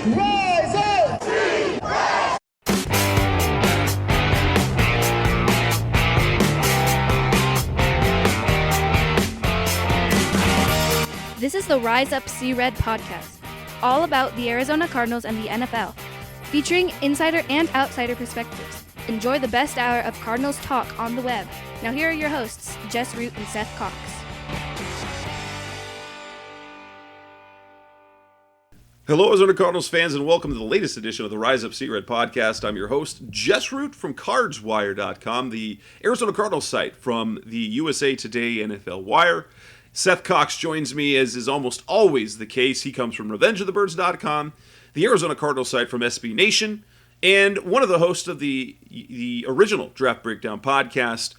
Rise up! This is the Rise Up See Red podcast, all about the Arizona Cardinals and the NFL, featuring insider and outsider perspectives. Enjoy the best hour of Cardinals talk on the web. Now here are your hosts, Jess Root and Seth Cox. Hello, Arizona Cardinals fans, and welcome to the latest edition of the Rise Up See Red podcast. I'm your host, Jess Root from CardsWire.com, the Arizona Cardinals site from the USA Today NFL Wire. Seth Cox joins me, as is almost always the case. He comes from RevengeOfTheBirds.com, the Arizona Cardinals site from SB Nation, and one of the hosts of the original Draft Breakdown podcast.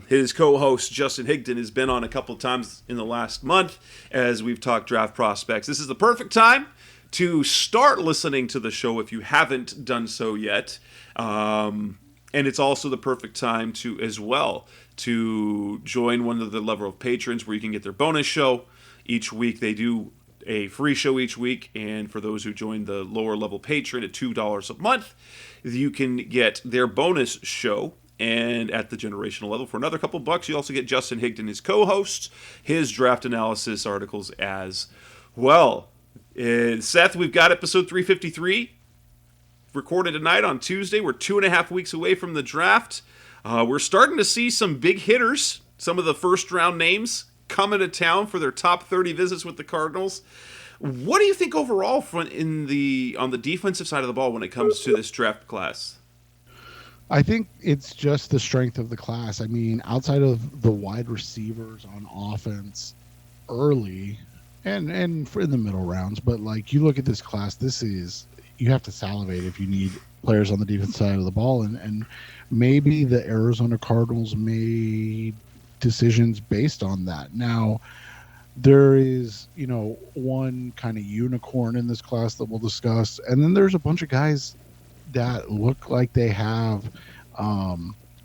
His co-host, Justin Higdon, has been on a couple of times in the last month as we've talked draft prospects. This is the perfect time to start listening to the show if you haven't done so yet. And it's also the perfect time to, as well, to join one of the level of patrons where you can get their bonus show each week. They do a free show each week, and for those who join the lower level patron at $2 a month, you can get their bonus show. And at the generational level, for another couple bucks, you also get Justin Higdon, his co-host, his draft analysis articles as well. Seth, we've got episode 353 recorded tonight on Tuesday. We're 2.5 weeks away from the draft. We're starting to see some big hitters, some of the first-round names coming to town for their top 30 visits with the Cardinals. What do you think overall on the defensive side of the ball when it comes to this draft class? I think it's just the strength of the class. I mean, outside of the wide receivers on offense early and for in the middle rounds, but like you look at this class, you have to salivate if you need players on the defense side of the ball, and maybe the Arizona Cardinals made decisions based on that. Now, there is, one kind of unicorn in this class that we'll discuss, and then there's a bunch of guys that look like they have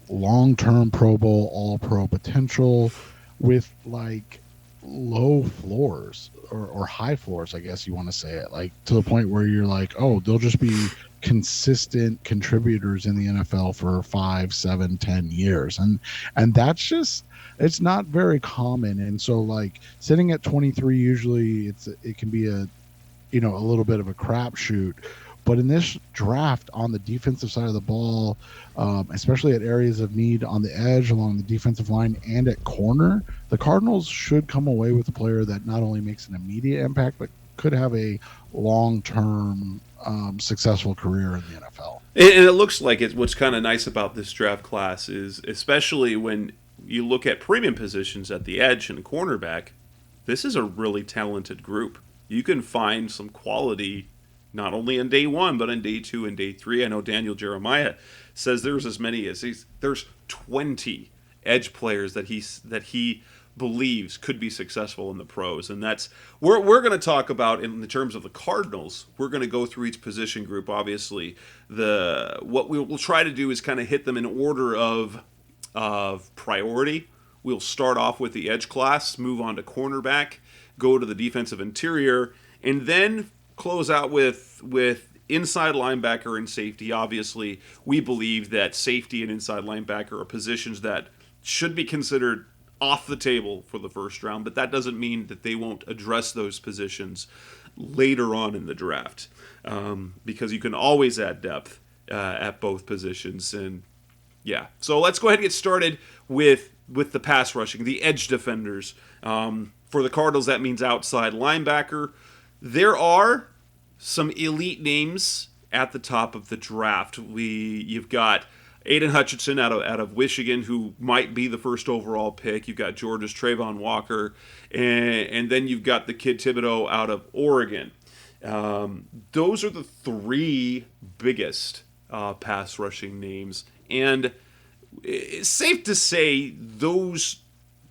long-term Pro Bowl, All-Pro potential with like low floors or high floors, I guess you want to say it, like to the point where you're like, oh, they'll just be consistent contributors in the NFL for 5, 7, 10 years. And that's just, it's not very common. And so like sitting at 23, usually it can be a little bit of a crapshoot. But in this draft on the defensive side of the ball, especially at areas of need on the edge, along the defensive line, and at corner, the Cardinals should come away with a player that not only makes an immediate impact, but could have a long-term successful career in the NFL. And it looks like what's kind of nice about this draft class is, especially when you look at premium positions at the edge and cornerback, this is a really talented group. You can find some quality not only on day one, but on day 2 and day 3. I know Daniel Jeremiah says there's as many as there's 20 edge players that he believes could be successful in the pros, and that's we're going to talk about in the terms of the Cardinals. We're going to go through each position group. Obviously, what we'll try to do is kind of hit them in order of priority. We'll start off with the edge class, move on to cornerback, go to the defensive interior, and then close out with inside linebacker and safety. Obviously, we believe that safety and inside linebacker are positions that should be considered off the table for the first round, but that doesn't mean that they won't address those positions later on in the draft, because you can always add depth at both positions. And yeah, so let's go ahead and get started with the pass rushing, the edge defenders. For the Cardinals, that means outside linebacker. There are some elite names at the top of the draft. You've got Aiden Hutchinson out of Michigan, who might be the first overall pick. You've got Georgia's Trayvon Walker, and then you've got the kid Thibodeau out of Oregon. Those are the 3 biggest pass rushing names, and it's safe to say those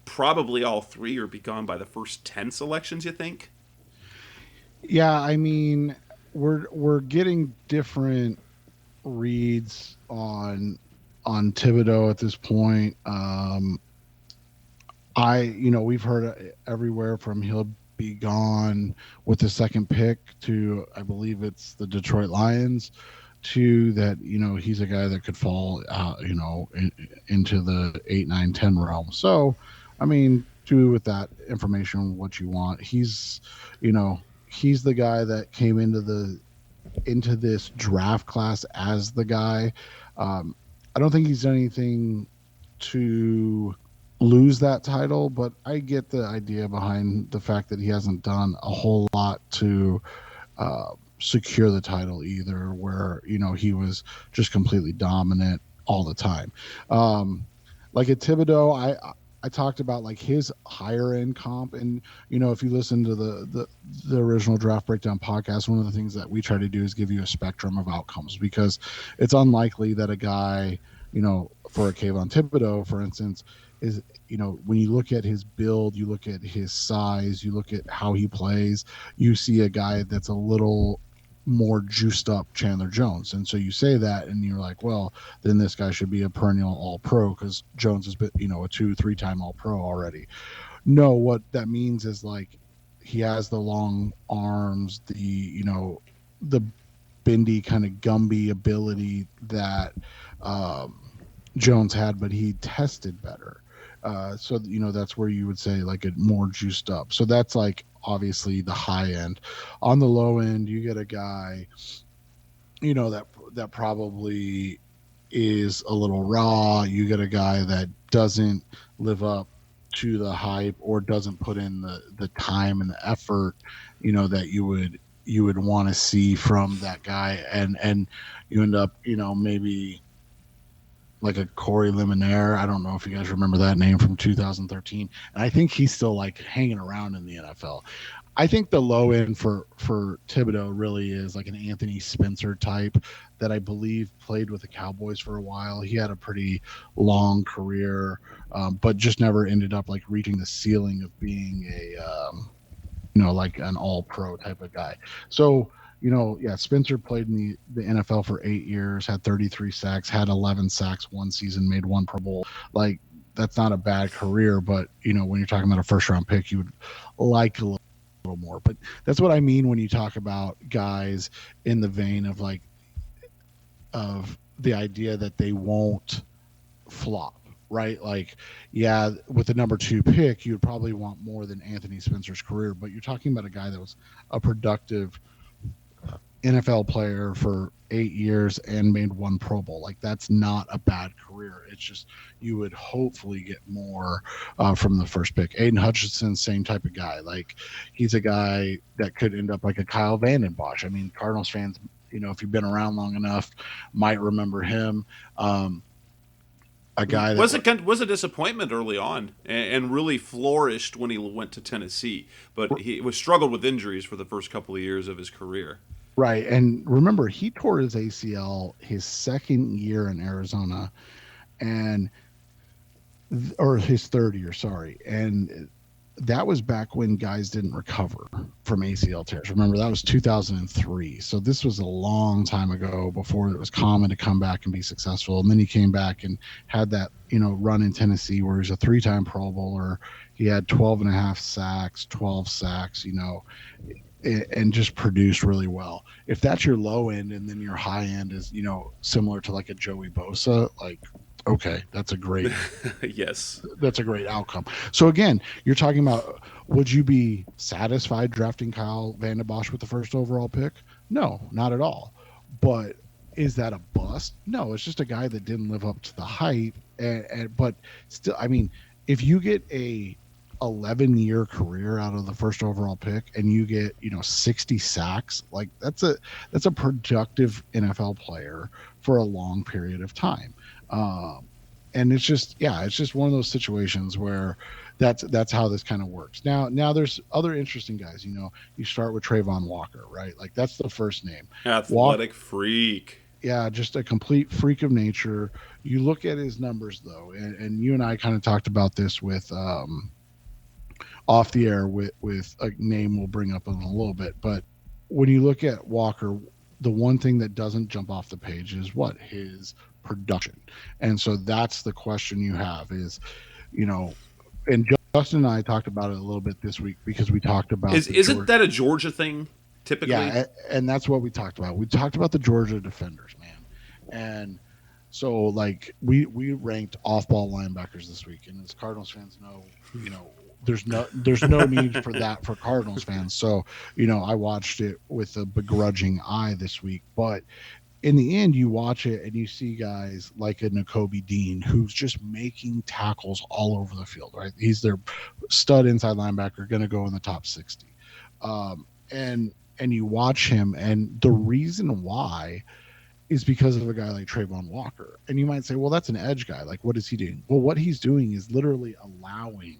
probably all 3 are be gone by the first 10 selections, you think? Yeah, I mean, we're getting different reads on Thibodeau at this point. We've heard everywhere from he'll be gone with the second pick to, I believe it's the Detroit Lions, to that, he's a guy that could fall out, into the 8, 9, 10 realm. So, I mean, do with that information what you want. You know, he's the guy that came into this draft class as the guy. I don't think he's done anything to lose that title, but I get the idea behind the fact that he hasn't done a whole lot to secure the title either, where he was just completely dominant all the time. Like at Thibodeau, I talked about like his higher end comp, and if you listen to the original Draft Breakdown podcast, one of the things that we try to do is give you a spectrum of outcomes, because it's unlikely that a guy, for a Kayvon Thibodeau, for instance, is when you look at his build, you look at his size, you look at how he plays, you see a guy that's a little more juiced up Chandler Jones. And so you say that and you're like, well, then this guy should be a perennial all pro because Jones has been, a 2-3 time all pro already. No, what that means is like he has the long arms, the bendy kind of Gumby ability that Jones had, but he tested better. So that's where you would say like a more juiced up. So that's like obviously the high end. On the low end, you get a guy, that probably is a little raw. You get a guy that doesn't live up to the hype or doesn't put in the time and the effort, that you would want to see from that guy, and you end up, maybe like a Corey Liminaire. I don't know if you guys remember that name from 2013. And I think he's still like hanging around in the NFL. I think the low end for Thibodeau really is like an Anthony Spencer type that I believe played with the Cowboys for a while. He had a pretty long career, but just never ended up like reaching the ceiling of being like an all pro type of guy. So, Spencer played in the NFL for 8 years, had 33 sacks, had 11 sacks one season, made one Pro Bowl. Like, that's not a bad career, but, when you're talking about a first round pick, you would like a little more. But that's what I mean when you talk about guys in the vein of of the idea that they won't flop. Right? Like, yeah, with the number 2 pick, you'd probably want more than Anthony Spencer's career, but you're talking about a guy that was a productive NFL player for 8 years and made one Pro Bowl. Like, that's not a bad career. It's just you would hopefully get more from the first pick. Aiden Hutchinson, same type of guy. Like, he's a guy that could end up like a Kyle Vanden Bosch. I mean, Cardinals fans, if you've been around long enough, might remember him. A guy that was a disappointment early on and really flourished when he went to Tennessee, but he was struggled with injuries for the first couple of years of his career. Right. And remember, he tore his ACL his second year in Arizona or his third year, sorry. And that was back when guys didn't recover from ACL tears. Remember, that was 2003. So this was a long time ago before it was common to come back and be successful. And then he came back and had that, run in Tennessee where he was a 3-time Pro Bowler. He had 12 and a half sacks, 12 sacks, and just produced really well. If that's your low end and then your high end is, similar to like a Joey Bosa, like, okay, that's a great yes, that's a great outcome. So again, you're talking about, would you be satisfied drafting Kyle Vanden Bosch with the first overall pick? No, not at all. But is that a bust? No, it's just a guy that didn't live up to the hype. But still, I mean, if you get a 11-year career out of the first overall pick and you get 60 sacks, like that's a productive NFL player for a long period of time. And it's just one of those situations where that's how this kind of works. Now there's other interesting guys. You start with Trayvon Walker, right? Like, that's the first name. Athletic freak. Yeah, just a complete freak of nature. You look at his numbers though, and you and I kind of talked about this with off the air with a name we'll bring up in a little bit. But when you look at Walker, the one thing that doesn't jump off the page is what? His production. And so that's the question you have is, and Justin and I talked about it a little bit this week because we talked about Isn't that a Georgia thing typically? Yeah, and that's what we talked about. We talked about the Georgia defenders, man. And so like we ranked off-ball linebackers this week, and as Cardinals fans know, there's no need for that for Cardinals fans. So, I watched it with a begrudging eye this week, but in the end, you watch it and you see guys like a Nakobe Dean who's just making tackles all over the field, right? He's their stud inside linebacker, going to go in the top 60. And you watch him, and the reason why is because of a guy like Trayvon Walker. And you might say, well, that's an edge guy. Like, what is he doing? Well, what he's doing is literally allowing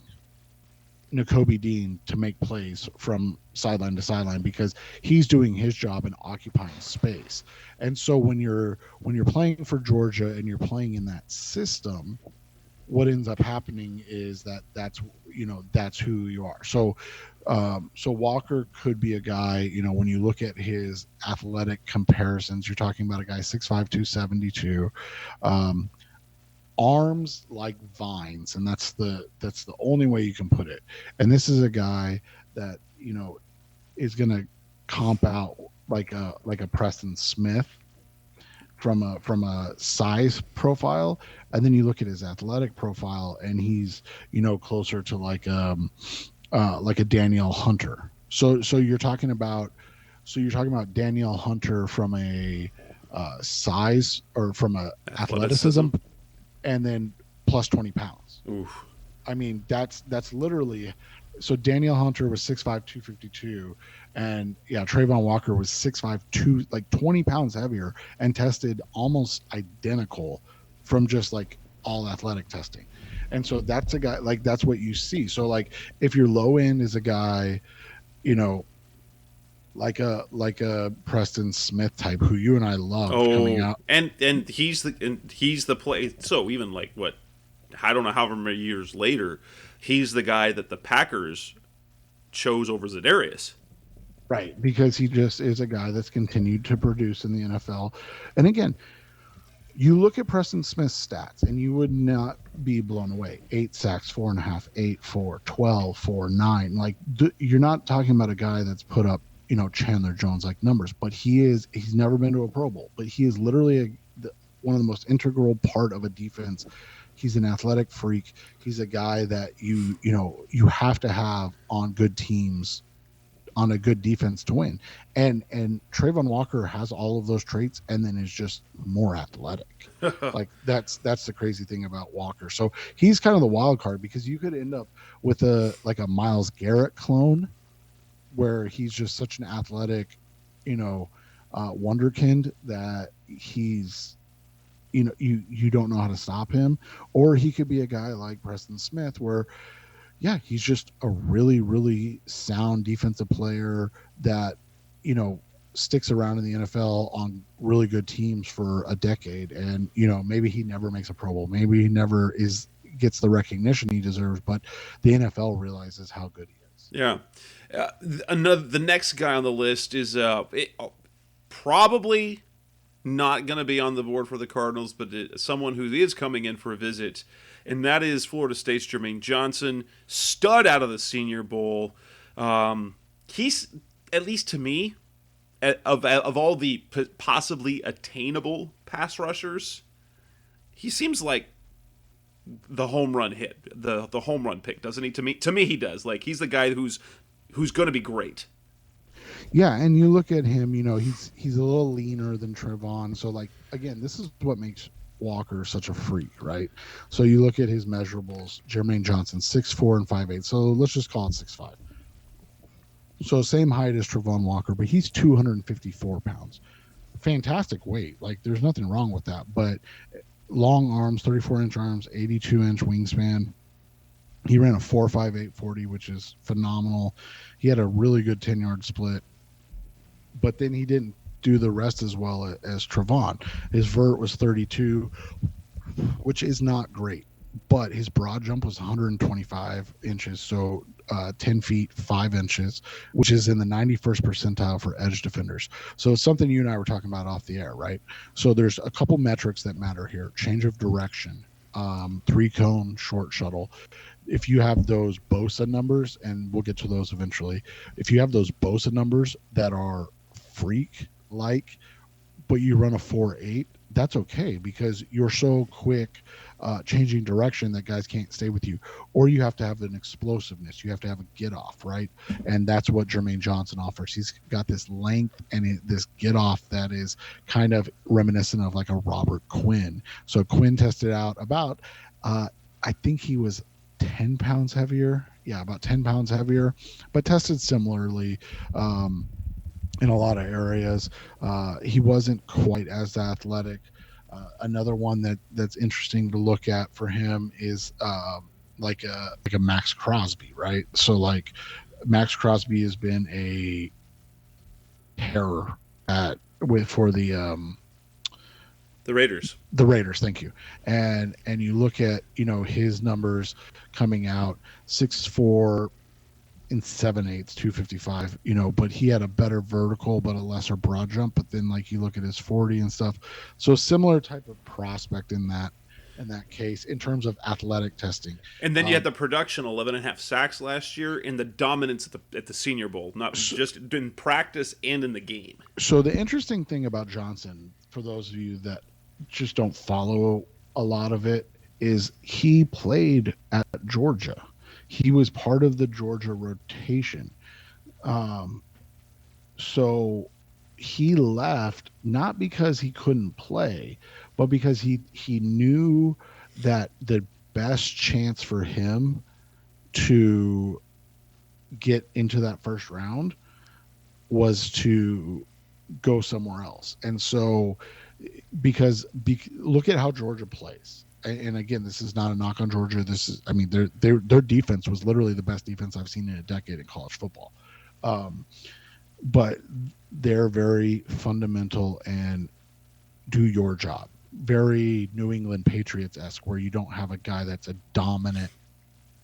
Nakobe Dean to make plays from sideline to sideline because he's doing his job and occupying space. And so when you're playing for Georgia and you're playing in that system, what ends up happening is that's who you are. So Walker could be a guy, when you look at his athletic comparisons, you're talking about a guy 6'5", 272, arms like vines, and that's the only way you can put it. And this is a guy that is going to comp out like a Preston Smith from a size profile, and then you look at his athletic profile, and he's closer to like a Danielle Hunter. So you're talking about Danielle Hunter from a size or from a athleticism, and then plus 20 pounds. Oof. I mean, that's literally. So Danielle Hunter was 6'5", 252, and Trayvon Walker was 6'5", like 20 pounds heavier, and tested almost identical from just like all athletic testing. And so that's a guy, like, that's what you see. So like if your low end is a guy, like a Preston Smith type who you and I love coming out, and he's the play. So even like what, I don't know, however many years later, he's the guy that the Packers chose over Za'Darius. Right, because he just is a guy that's continued to produce in the NFL. And again, you look at Preston Smith's stats, and you would not be blown away. 8 sacks, 4.5, 8, 4, 12, 4, 9. Like, you're not talking about a guy that's put up, Chandler Jones like numbers, but he's never been to a Pro Bowl, but he is literally one of the most integral part of a defense. He's an athletic freak. He's a guy that you have to have on good teams, on a good defense to win. And Trayvon Walker has all of those traits, and then is just more athletic. Like that's the crazy thing about Walker. So he's kind of the wild card, because you could end up with a Myles Garrett clone, where he's just such an athletic, wonderkind that he's, you don't know how to stop him. Or he could be a guy like Preston Smith, where he's just a really, really sound defensive player that, sticks around in the NFL on really good teams for a decade. And, maybe he never makes a Pro Bowl. Maybe he never gets the recognition he deserves, but the NFL realizes how good he is. Yeah. The next guy on the list is probably not going to be on the board for the Cardinals, but someone who is coming in for a visit, and that is Florida State's Jermaine Johnson, stud out of the Senior Bowl. He's, at least to me, of all the possibly attainable pass rushers, he seems like the home run hit, the home run pick, doesn't he? To me, he does. Like, he's the guy who's going to be great. Yeah, and you look at him, he's a little leaner than Trayvon. So, like, again, this is what makes Walker such a freak, right? So you look at his measurables. Jermaine Johnson, 6'4" and 5'8". So let's just call it 6'5". So same height as Trayvon Walker, but he's 254 pounds. Fantastic weight. Like, there's nothing wrong with that. But long arms, 34-inch arms, 82-inch wingspan. He ran a 4.58 40, which is phenomenal. He had a really good 10-yard split, but then he didn't do the rest as well as Trayvon. His vert was 32, which is not great, but his broad jump was 125 inches, so 10 feet 5 inches, which is in the 91st percentile for edge defenders. So it's something you and I were talking about off the air, right? So there's a couple metrics that matter here: change of direction, 3-cone short shuttle. if you have those Bosa numbers, and we'll get to those eventually, if you have those Bosa numbers that are freak like, but you run a 4.8, that's okay because you're so quick changing direction that guys can't stay with you. Or you have to have an explosiveness. You have to have a get off, right? And that's what Jermaine Johnson offers. He's got this length and this get off that is kind of reminiscent of like a Robert Quinn. So Quinn tested out about, I think he was 10 pounds heavier. Yeah, about 10 pounds heavier, but tested similarly. In a lot of areas. He wasn't quite as athletic. Another one that's interesting to look at for him is like a Max Crosby, right? So like Max Crosby has been a terror for the Raiders. The Raiders, thank you. And you look at his numbers coming out 6'4" in 7/8, 255, but he had a better vertical, but a lesser broad jump. But then like you look at his 40 and stuff. So similar type of prospect in that case, in terms of athletic testing. And then you had the production, 11.5 sacks last year, and the dominance at the Senior Bowl, not just in practice and in the game. So the interesting thing about Johnson, for those of you that just don't follow a lot of it, is he played at Georgia. He was part of the Georgia rotation. So he left not because he couldn't play, but because he knew that the best chance for him to get into that first round was to go somewhere else. And so look at how Georgia plays. And again, this is not a knock on Georgia. This is, I mean, their defense was literally the best defense I've seen in a decade in college football. But they're very fundamental and do your job. Very New England Patriots-esque, where you don't have a guy that's a dominant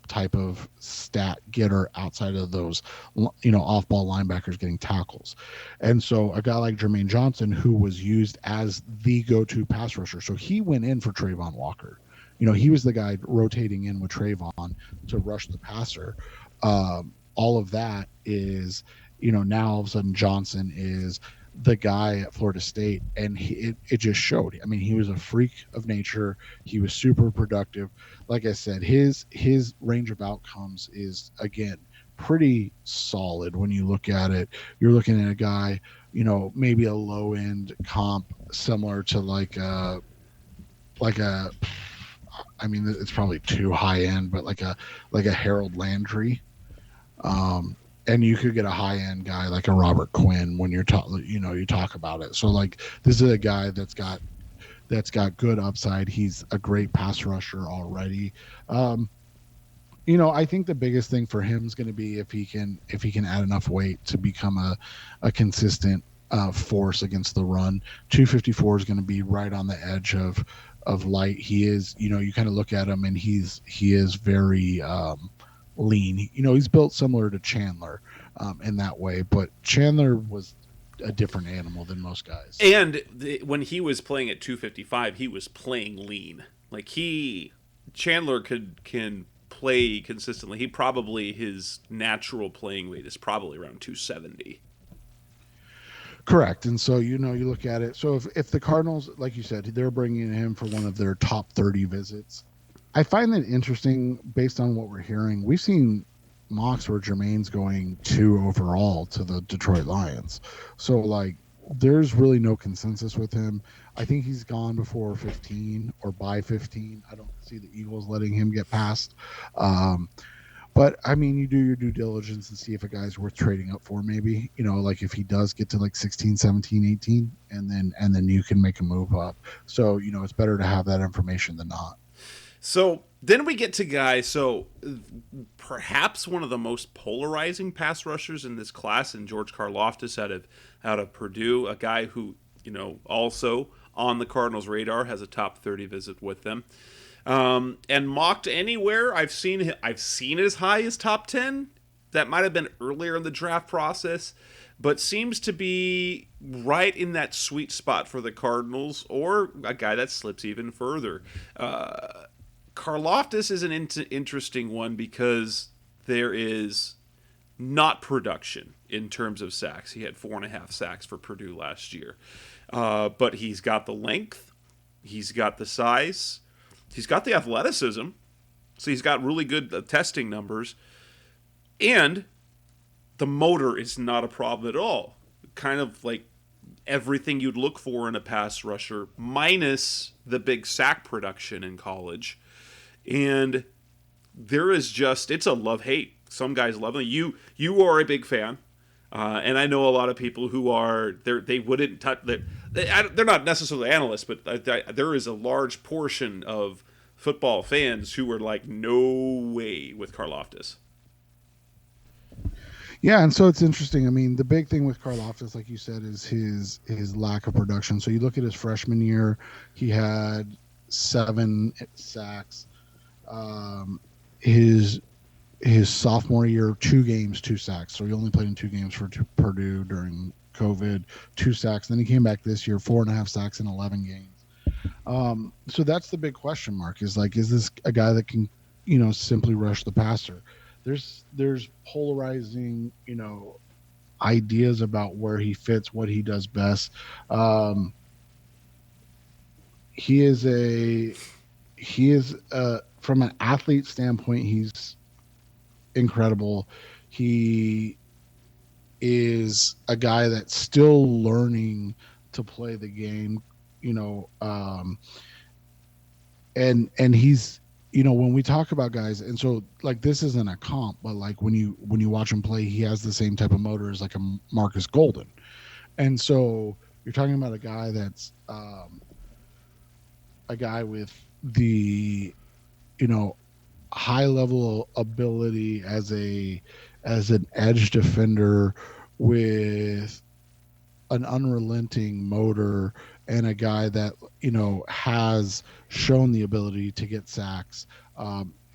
type of stat getter outside of those, off-ball linebackers getting tackles. And so a guy like Jermaine Johnson, who was used as the go-to pass rusher, so he went in for Trayvon Walker. He was the guy rotating in with Trayvon to rush the passer. All of that is, now all of a sudden Johnson is the guy at Florida State, and it just showed. I mean, he was a freak of nature. He was super productive. Like I said, his range of outcomes is, again, pretty solid when you look at it. You're looking at a guy, maybe a low end comp similar to like a I mean, it's probably too high end, but like a Harold Landry. And you could get a high end guy like a Robert Quinn when you talk about it. So like, this is a guy that's got good upside. He's a great pass rusher already. I think the biggest thing for him is going to be if he can add enough weight to become a consistent force against the run. 254 is going to be right on the edge of light. He is, you kind of look at him and he is very lean. He's built similar to Chandler in that way, but Chandler was a different animal than most guys. And when he was playing at 255, he was playing lean. Like Chandler can play consistently. His natural playing weight is probably around 270. Correct. And so, you look at it. So if the Cardinals, like you said, they're bringing him for one of their top 30 visits, I find that interesting based on what we're hearing. We've seen mocks where Jermaine's going 2 overall to the Detroit Lions. So, like, there's really no consensus with him. I think he's gone before 15 or by 15. I don't see the Eagles letting him get past. But, I mean, you do your due diligence and see if a guy's worth trading up for maybe. Like if he does get to like 16, 17, 18, and then you can make a move up. So, it's better to have that information than not. So then we get to guys, so perhaps one of the most polarizing pass rushers in this class, and George Karlaftis out of Purdue, a guy who, also on the Cardinals' radar, has a top 30 visit with them. And mocked anywhere, I've seen as high as top 10. That might have been earlier in the draft process, but seems to be right in that sweet spot for the Cardinals, or a guy that slips even further. Karlaftis is an interesting one because there is not production in terms of sacks. He had 4.5 sacks for Purdue last year. But he's got the length, he's got the size, he's got the athleticism. So he's got really good testing numbers. And the motor is not a problem at all. Kind of like everything you'd look for in a pass rusher, minus the big sack production in college. And there is just, it's a love-hate. Some guys love him. You are a big fan. And I know a lot of people who are, they wouldn't touch, they're not necessarily analysts, but there is a large portion of football fans who are like, no way with Karlaftis. Yeah, and so it's interesting. I mean, the big thing with Karlaftis, like you said, is his lack of production. So you look at his freshman year, he had 7 sacks. His sophomore year, 2 games, 2 sacks. So he only played in 2 games for Purdue during COVID, 2 sacks. Then he came back this year, 4.5 sacks in 11 games. So that's the big question mark, is this a guy that can, simply rush the passer? There's polarizing, ideas about where he fits, what he does best. He is from an athlete standpoint, he's incredible. He is a guy that's still learning to play the game, and he's, when we talk about guys, and so like this isn't a comp, but like when you watch him play, he has the same type of motor as like a Marcus Golden. And so you're talking about a guy that's a guy with the, high level ability as an edge defender with an unrelenting motor, and a guy that has shown the ability to get sacks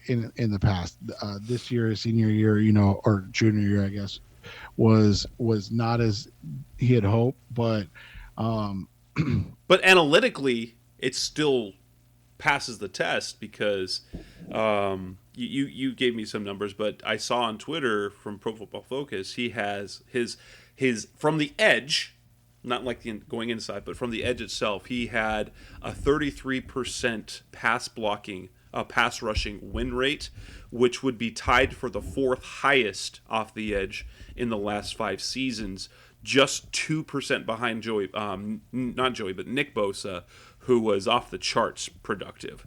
in the past. This year, his senior year, or junior year, I guess, was not as he had hoped, but but analytically, it still passes the test because you gave me some numbers, but I saw on Twitter from Pro Football Focus he has his from the edge. Not like going inside, but from the edge itself, he had a 33% pass rushing win rate, which would be tied for the 4th highest off the edge in the last 5 seasons, just 2% behind Nick Bosa, who was off the charts productive.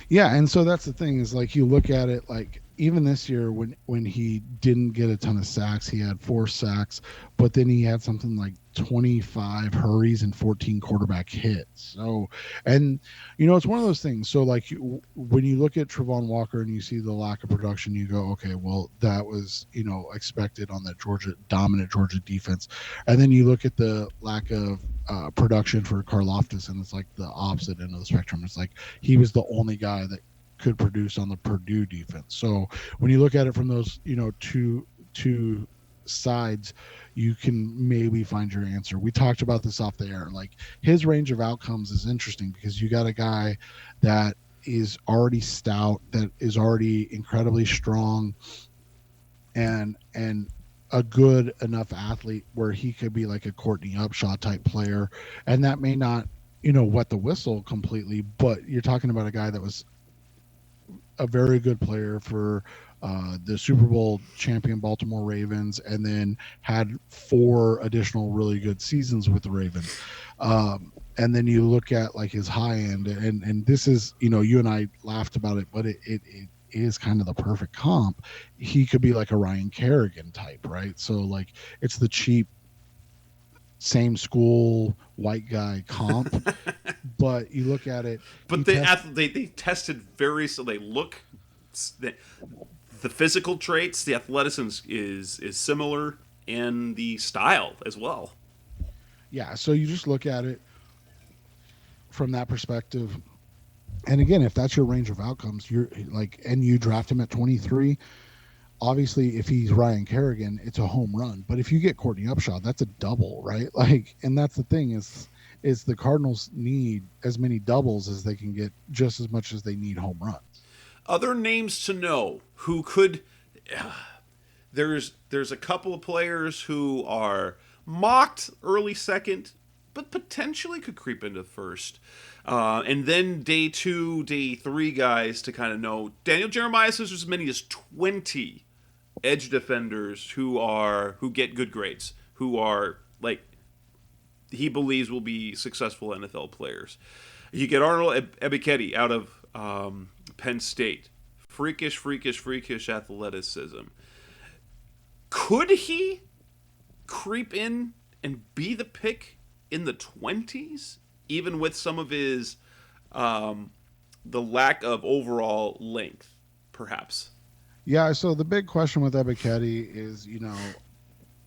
Yeah, and so that's the thing, is like you look at it, like even this year when he didn't get a ton of sacks, he had 4 sacks, but then he had something like 25 hurries and 14 quarterback hits. So, and it's one of those things. So like when you look at Travon Walker and you see the lack of production, you go, okay, well that was expected on that dominant Georgia defense. And then you look at the lack of production for Karlaftis, and it's like the opposite end of the spectrum. It's like he was the only guy that could produce on the Purdue defense. So when you look at it from those two sides, you can maybe find your answer. We talked about this off the air. Like his range of outcomes is interesting because you got a guy that is already stout, that is already incredibly strong, and a good enough athlete where he could be like a Courtney Upshaw type player, and that may not wet the whistle completely, but you're talking about a guy that was a very good player for the Super Bowl champion Baltimore Ravens, and then had 4 additional really good seasons with the Ravens. And then you look at like his high end, and this is, you and I laughed about it, but it is kind of the perfect comp. He could be like a Ryan Kerrigan type, right? So like it's the cheap, same school white guy comp. But you look at it, but they tested so they look, the physical traits, the athleticism is similar, and the style as well. Yeah, so you just look at it from that perspective. And again, if that's your range of outcomes, you're like, and you draft him at 23, obviously if he's Ryan Kerrigan, it's a home run. But if you get Courtney Upshaw, that's a double, right? Like, and that's the thing is is the Cardinals need as many doubles as they can get, just as much as they need home runs. Other names to know who could. There's a couple of players who are mocked early second, but potentially could creep into first. And then day 2, day 3 guys to kind of know. Daniel Jeremiah says there's as many as 20 edge defenders who get good grades, who are like he believes will be successful NFL players. You get Arnold Ebiketie out of Penn State. Freakish athleticism. Could he creep in and be the pick in the 20s, even with some of his the lack of overall length, perhaps? Yeah, so the big question with Ebiketie is,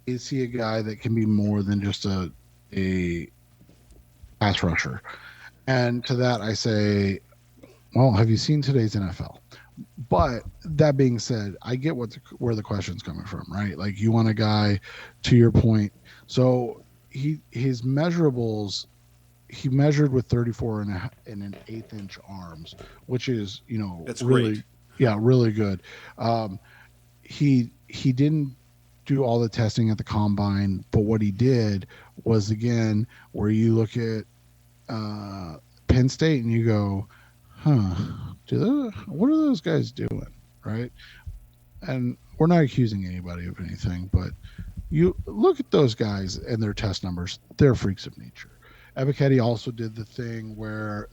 is he a guy that can be more than just a pass rusher? And to that I say, well, have you seen today's NFL? But that being said, I get where the question's coming from, right? Like, you want a guy, to your point. So his measurables, he measured with 34 and an eighth inch arms, which is, That's really great. Yeah, really good. He didn't do all the testing at the combine, but what he did was, again, where you look at Penn State and you go, what are those guys doing, right? And we're not accusing anybody of anything, but you look at those guys and their test numbers, they're freaks of nature. Ebiketie also did the thing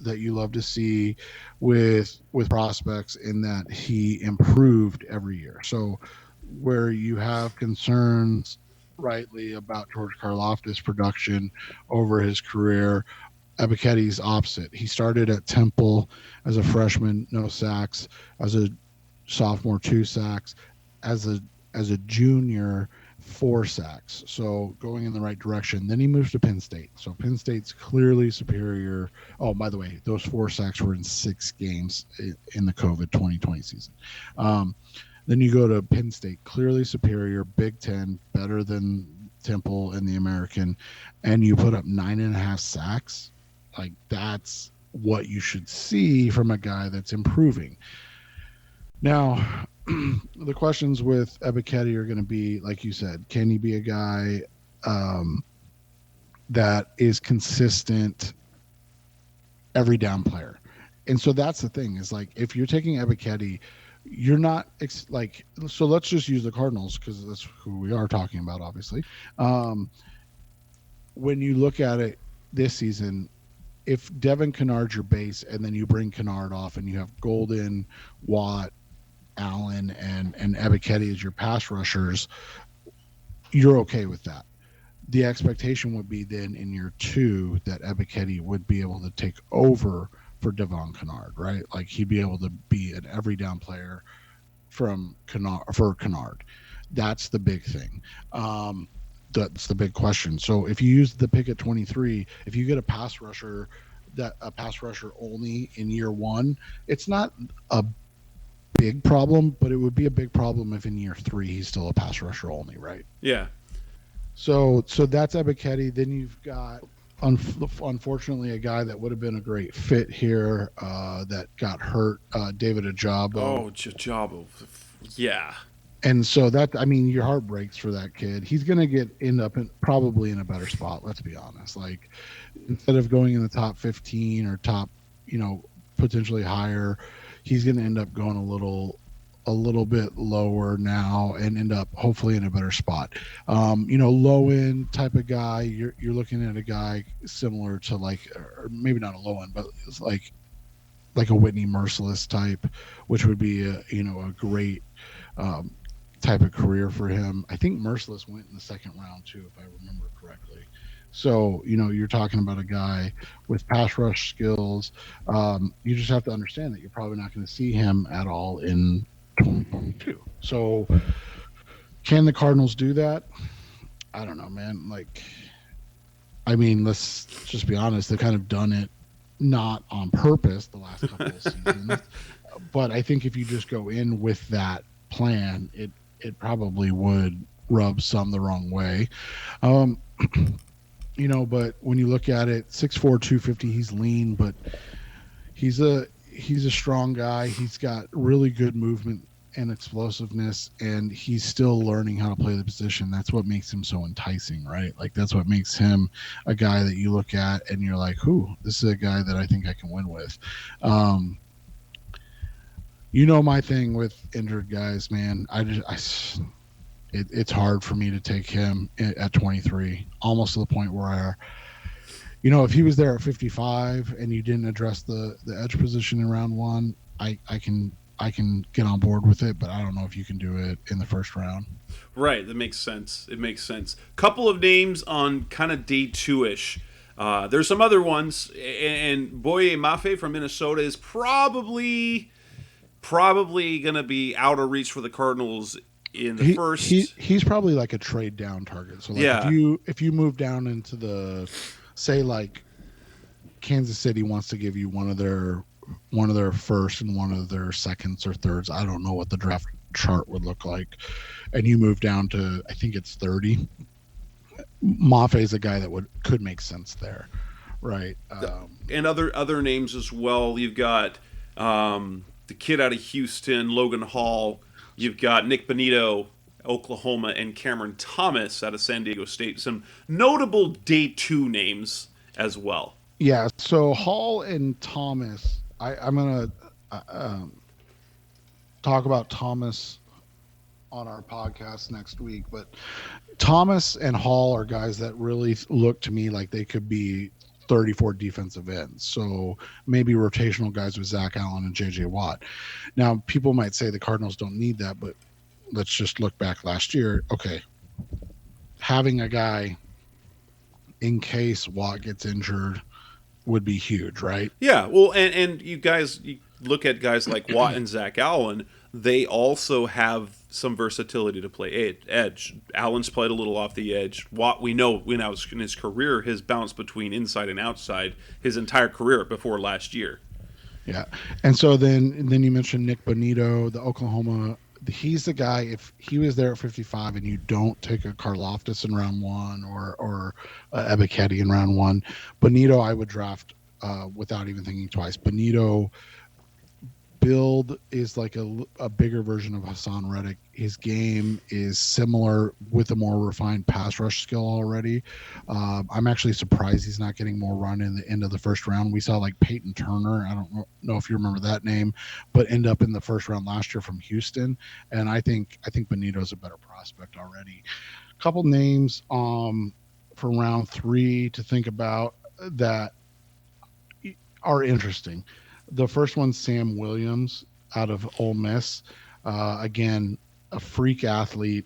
that you love to see with prospects, in that he improved every year. So where you have concerns rightly about George Karlaftis' production over his career, Ebiketie's opposite. He started at Temple as a freshman, no sacks. As a sophomore, 2 sacks. As a junior, 4 sacks. So going in the right direction. Then he moves to Penn State. So Penn State's clearly superior. Oh, by the way, those 4 sacks were in 6 games in the COVID 2020 season. Then you go to Penn State, clearly superior, Big Ten, better than Temple and the American, and you put up 9.5 sacks. Like, that's what you should see from a guy that's improving. Now, the questions with Ebiketie are going to be, like you said, can he be a guy that is consistent every down player? And so that's the thing, is like, if you're taking Ebiketie, you're not so let's just use the Cardinals, because that's who we are talking about, obviously. When you look at it this season, if Devin Kennard's your base, and then you bring Kennard off and you have Golden, Watt, Allen, and Ebiketie as your pass rushers, you're okay with that. The expectation would be then in year 2 that Ebiketie would be able to take over for Devon Kennard, right? Like, he'd be able to be an every down player for Kennard. That's the big thing. That's the big question. So if you use the pick at 23, if you get a pass rusher only in year 1, it's not a big problem, but it would be a big problem if in year 3 he's still a pass rusher only, right? Yeah. So that's Ebiketie. Then you've got, unfortunately, a guy that would have been a great fit here that got hurt, David Ajabo. Oh, Ajabo. Yeah. And so your heart breaks for that kid. He's going to end up probably in a better spot, let's be honest. Like, instead of going in the top 15 or top, potentially higher, he's going to end up going a little bit lower now and end up hopefully in a better spot. Low end type of guy, you're looking at a guy similar to, like, or maybe not a low end, but it's like a Whitney Merciless type, which would be a great type of career for him. I think Merciless went in the 2nd round too, if I remember correctly. So, you're talking about a guy with pass rush skills. You just have to understand that you're probably not going to see him at all in 2022. So can the Cardinals do that? I don't know, man. Let's just be honest. They've kind of done it not on purpose the last couple of seasons. But I think if you just go in with that plan, it probably would rub some the wrong way. But when you look at it, 6'4", 250, he's lean, but he's a strong guy. He's got really good movement and explosiveness, and he's still learning how to play the position. That's what makes him so enticing, right? Like that's what makes him a guy that you look at and you're like, this is a guy that I think I can win with. My thing with injured guys, man. It's hard for me to take him at 23, almost to the point where if he was there at 55 and you didn't address the edge position in round one, I can get on board with it, but I don't know if you can do it in the first round. Right, that makes sense. It makes sense. Couple of names on kind of day two-ish. There's some other ones, and Boye Mafe from Minnesota is probably going to be out of reach for the Cardinals in the first. He's probably like a trade down target. So if you move down into the, say like Kansas City wants to give you one of their first and one of their seconds or thirds. I don't know what the draft chart would look like. And you move down to, I think it's 30. Mafe is a guy that could make sense there. Right. And other names as well. You've got the kid out of Houston, Logan Hall. You've got Nick Bonito, Oklahoma, and Cameron Thomas out of San Diego State. Some notable day two names as well. Yeah, so Hall and Thomas, I'm going to talk about Thomas on our podcast next week, but Thomas and Hall are guys that really look to me like they could be 34 defensive ends. So maybe rotational guys with Zach Allen and J.J. Watt. Now, people might say the Cardinals don't need that, but let's just look back last year. Okay, having a guy in case Watt gets injured would be huge, right? Yeah, well, and you look at guys like Watt and Zach Allen, they also have some versatility to play edge. Allen's played a little off the edge. Watt, we know when in his career, his bounce between inside and outside his entire career before last year. Yeah, and so then you mentioned Nick Bonito, the Oklahoma. He's the guy, if he was there at 55 and you don't take a Karlaftis in round one or Ebiketie in round one, Bonito I would draft without even thinking twice. Bonito build is like a bigger version of Hassan Reddick. His game is similar with a more refined pass rush skill already. I'm actually surprised he's not getting more run in the end of the first round. We saw like Peyton Turner. I don't know if you remember that name, but end up in the first round last year from Houston. And I think Benito's a better prospect already. A couple names for round three to think about that are interesting. The first one's Sam Williams out of Ole Miss. Again, a freak athlete.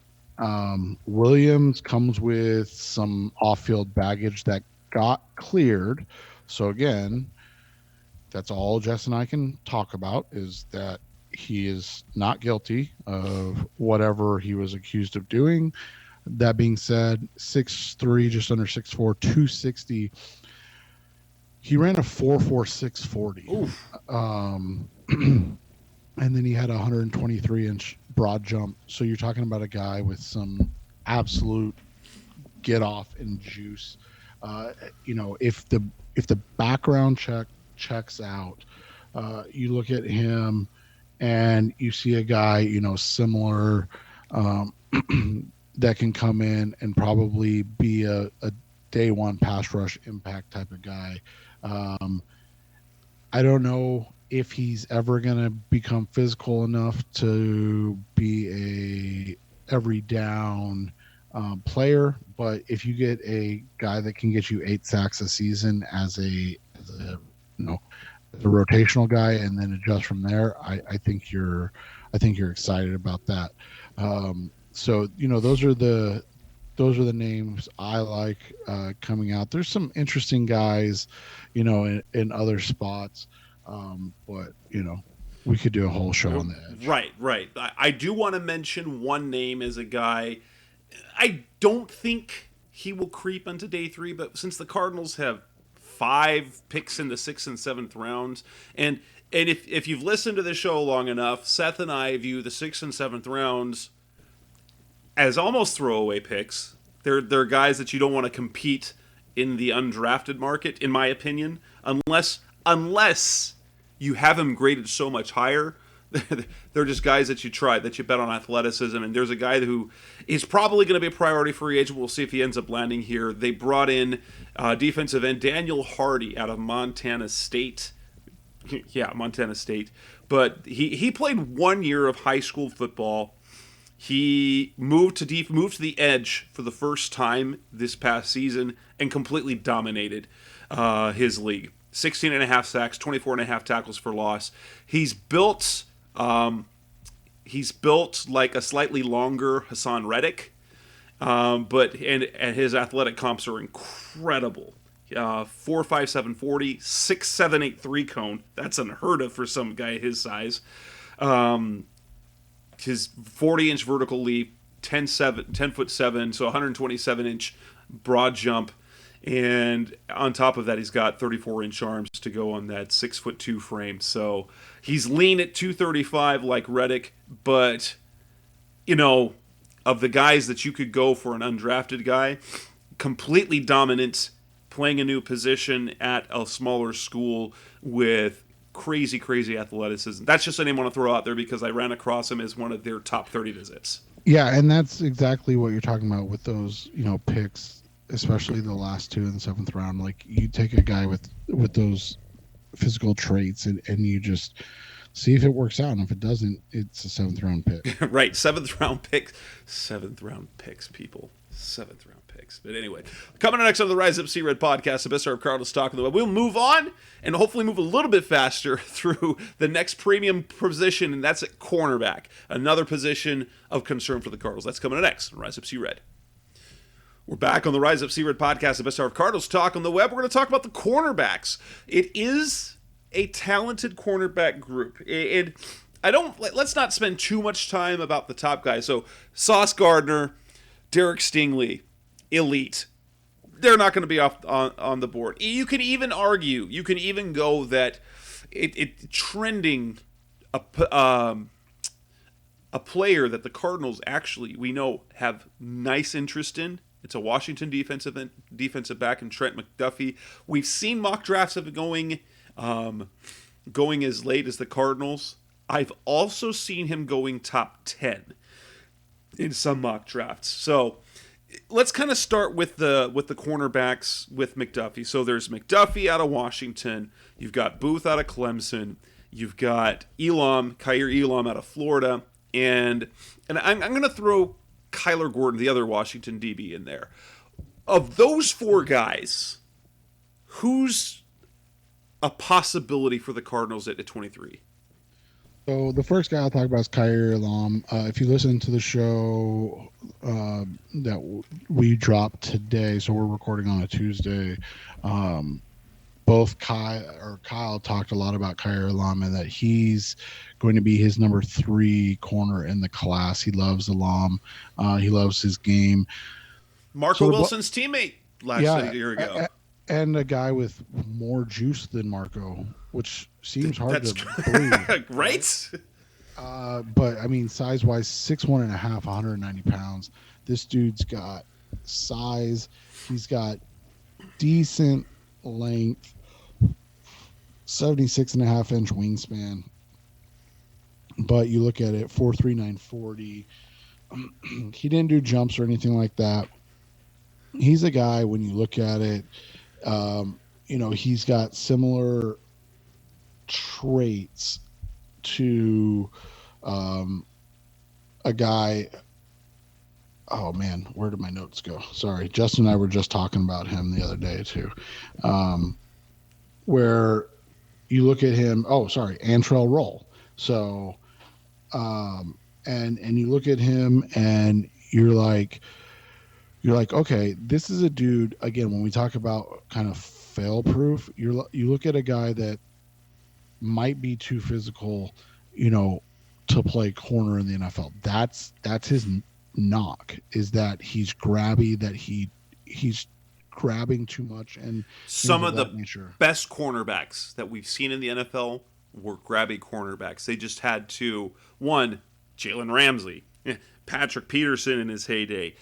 Williams comes with some off-field baggage that got cleared. So again, that's all Jess and I can talk about is that he is not guilty of whatever he was accused of doing. That being said, 6'3", just under 6'4", 260. He ran a 4.46 40. And then he had a 123-inch broad jump. So you're talking about a guy with some absolute get off and juice. If the background checks out, you look at him and you see a guy, similar that can come in and probably be a day one pass rush impact type of guy. I don't know if he's ever going to become physical enough to be a every down player, but if you get a guy that can get you 8 sacks a season as a rotational guy and then adjust from there, I think you're excited about that. So those are the names I like coming out. There's some interesting guys, in other spots. But we could do a whole show on the edge. Right. I do want to mention one name as a guy. I don't think he will creep into day 3, but since the Cardinals have 5 picks in the 6th and 7th rounds, and if you've listened to the show long enough, Seth and I view the 6th and 7th rounds as almost throwaway picks. They're guys that you don't want to compete in the undrafted market, in my opinion, unless you have him graded so much higher. They're just guys that you try, that you bet on athleticism. And there's a guy who is probably going to be a priority free agent. We'll see if he ends up landing here. They brought in defensive end Daniel Hardy out of Montana State. Yeah, Montana State. But he played 1 year of high school football. He moved to the edge for the first time this past season and completely dominated his league. 16.5 sacks, 24.5 tackles for loss. He's built like a slightly longer Hassan Reddick, but his athletic comps are incredible. 4.57 40, 6.78 3-cone. That's unheard of for some guy his size. His 40-inch vertical leap, 10 foot 7, so 127-inch broad jump. And on top of that, he's got 34-inch arms to go on that 6'2" frame. So he's lean at 235 like Reddick, but, of the guys that you could go for an undrafted guy, completely dominant, playing a new position at a smaller school with crazy, crazy athleticism. That's just a name I want to throw out there because I ran across him as one of their top 30 visits. Yeah, and that's exactly what you're talking about with those, picks, especially the last two in the 7th round. Like, you take a guy with those physical traits and you just see if it works out. And if it doesn't, it's a 7th round pick. Right, 7th round picks, people. 7th round picks. But anyway, coming up next on the Rise Up C-Red podcast, the best of Cardinals talk on the web. We'll move on and hopefully move a little bit faster through the next premium position, and that's at cornerback. Another position of concern for the Cardinals. That's coming up next on Rise Up C-Red. We're back on the Rise Up C-Red podcast, the best of Cardinals talk on the web. We're going to talk about the cornerbacks. It is a talented cornerback group. Let's not spend too much time about the top guys. So Sauce Gardner, Derek Stingley, elite. They're not going to be off on the board. You can even argue, you can even go that it trending a player that the Cardinals actually, we know, have nice interest in. It's a Washington defensive back in Trent McDuffie. We've seen mock drafts of it going as late as the Cardinals. I've also seen him going top 10 in some mock drafts. So let's kind of start with the cornerbacks with McDuffie. So there's McDuffie out of Washington. You've got Booth out of Clemson. You've got Kaiir Elam out of Florida. And I'm going to throw Kyler Gordon, the other Washington DB, in there. Of those four guys, who's a possibility for the Cardinals at 23? So the first guy I'll talk about is Kaiir Elam. If you listen to the show that we dropped today, so we're recording on a Tuesday, both Kyle talked a lot about Kaiir Elam and that he's going to be his number 3 corner in the class. He loves Elam. He loves his game. Marco Wilson's teammate a year ago. And a guy with more juice than Marco, which seems hard to believe. Right? But, I mean, size-wise, 6'1.5", 190 pounds. This dude's got size. He's got decent length, 76.5-inch wingspan. But you look at it, 4.39 40. He didn't do jumps or anything like that. He's a guy, when you look at it, he's got similar traits to a guy. Oh man, where did my notes go? Sorry, Justin and I were just talking about him the other day too, where you look at him. Oh, sorry, Antrell Roll. So, and you look at him and you're like, okay, this is a dude. Again, when we talk about kind of fail-proof, you look at a guy that might be too physical, to play corner in the NFL. That's his knock, is that he's grabby, that he's grabbing too much, and some of the best cornerbacks that we've seen in the NFL were grabby cornerbacks. They just had to, one, Jalen Ramsey, Patrick Peterson in his heyday.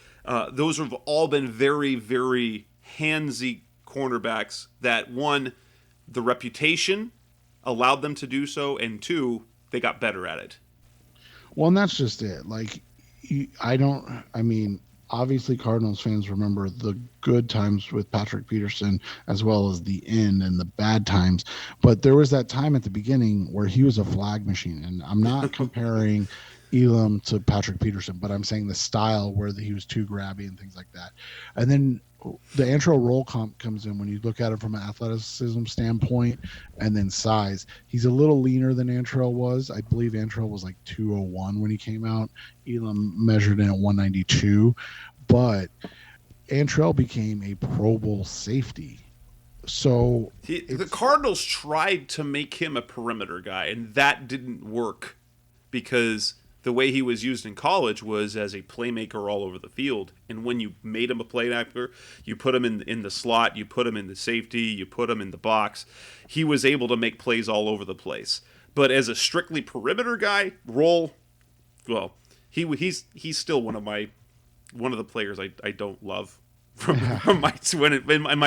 Those have all been very, very handsy cornerbacks that, one, the reputation allowed them to do so, and two, they got better at it. Well, and that's just it. Like, I mean, obviously Cardinals fans remember the good times with Patrick Peterson as well as the end and the bad times. But there was that time at the beginning where he was a flag machine. And I'm not comparing Elam to Patrick Peterson, but I'm saying the style where he was too grabby and things like that. And then the Antrell Roll comp comes in when you look at it from an athleticism standpoint and then size. He's a little leaner than Antrell was. I believe Antrell was like 201 when he came out. Elam measured in at 192, but Antrell became a Pro Bowl safety. So the Cardinals tried to make him a perimeter guy, and that didn't work because the way he was used in college was as a playmaker all over the field. And when you made him a playmaker, you put him in the slot, you put him in the safety, you put him in the box. He was able to make plays all over the place. But as a strictly perimeter guy, Roll, well, he's still one of the players I don't love from my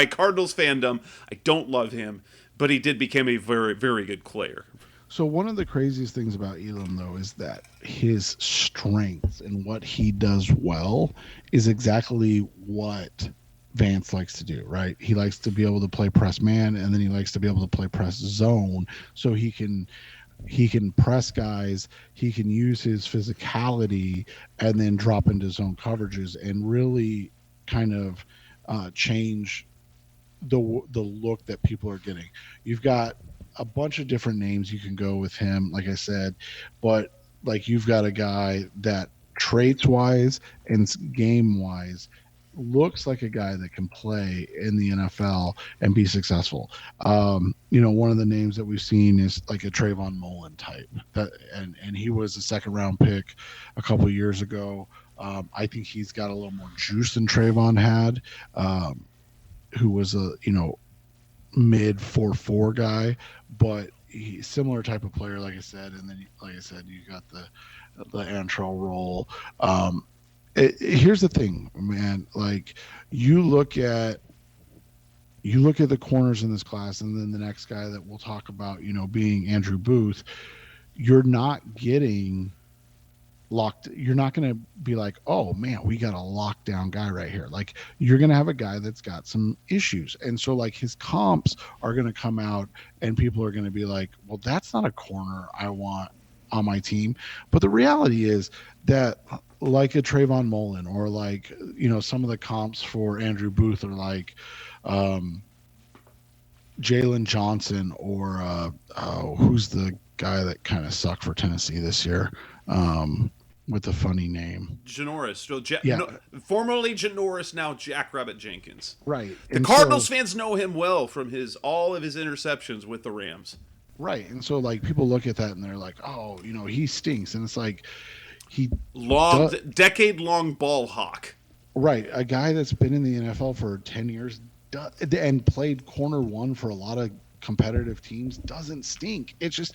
Cardinals fandom. I don't love him, but he did become a very, very good player. So one of the craziest things about Elam, though, is that his strength and what he does well is exactly what Vance likes to do, right? He likes to be able to play press man, and then he likes to be able to play press zone, so he can press guys, he can use his physicality, and then drop into zone coverages and really kind of change the look that people are getting. You've got a bunch of different names you can go with him, like I said, but like you've got a guy that traits wise and game wise looks like a guy that can play in the NFL and be successful. One of the names that we've seen is like a Trayvon Mullen type, and he was a second round pick a couple years ago. I think he's got a little more juice than Trayvon had, who was a mid 4.4 guy, but he's similar type of player, like I said. And then, like I said, you got the Antrell Roll. Here's the thing, man. Like you look at the corners in this class, and then the next guy that we'll talk about, being Andrew Booth. You're not getting locked. You're not going to be like, oh man, we got a lockdown guy right here. Like you're going to have a guy that's got some issues. And so like his comps are going to come out and people are going to be like, well, that's not a corner I want on my team. But the reality is that like a Trayvon Mullen or like, some of the comps for Andrew Booth are like, Jalen Johnson or who's the guy that kind of sucked for Tennessee this year? With a funny name. Janoris. Formerly Janoris, now Jackrabbit Jenkins. Right. The Cardinals fans know him well from all of his interceptions with the Rams. Right. And so, like, people look at that and they're like, oh, he stinks. And it's like, decade-long ball hawk. Right. A guy that's been in the NFL for 10 years and played corner one for a lot of competitive teams doesn't stink. It's just,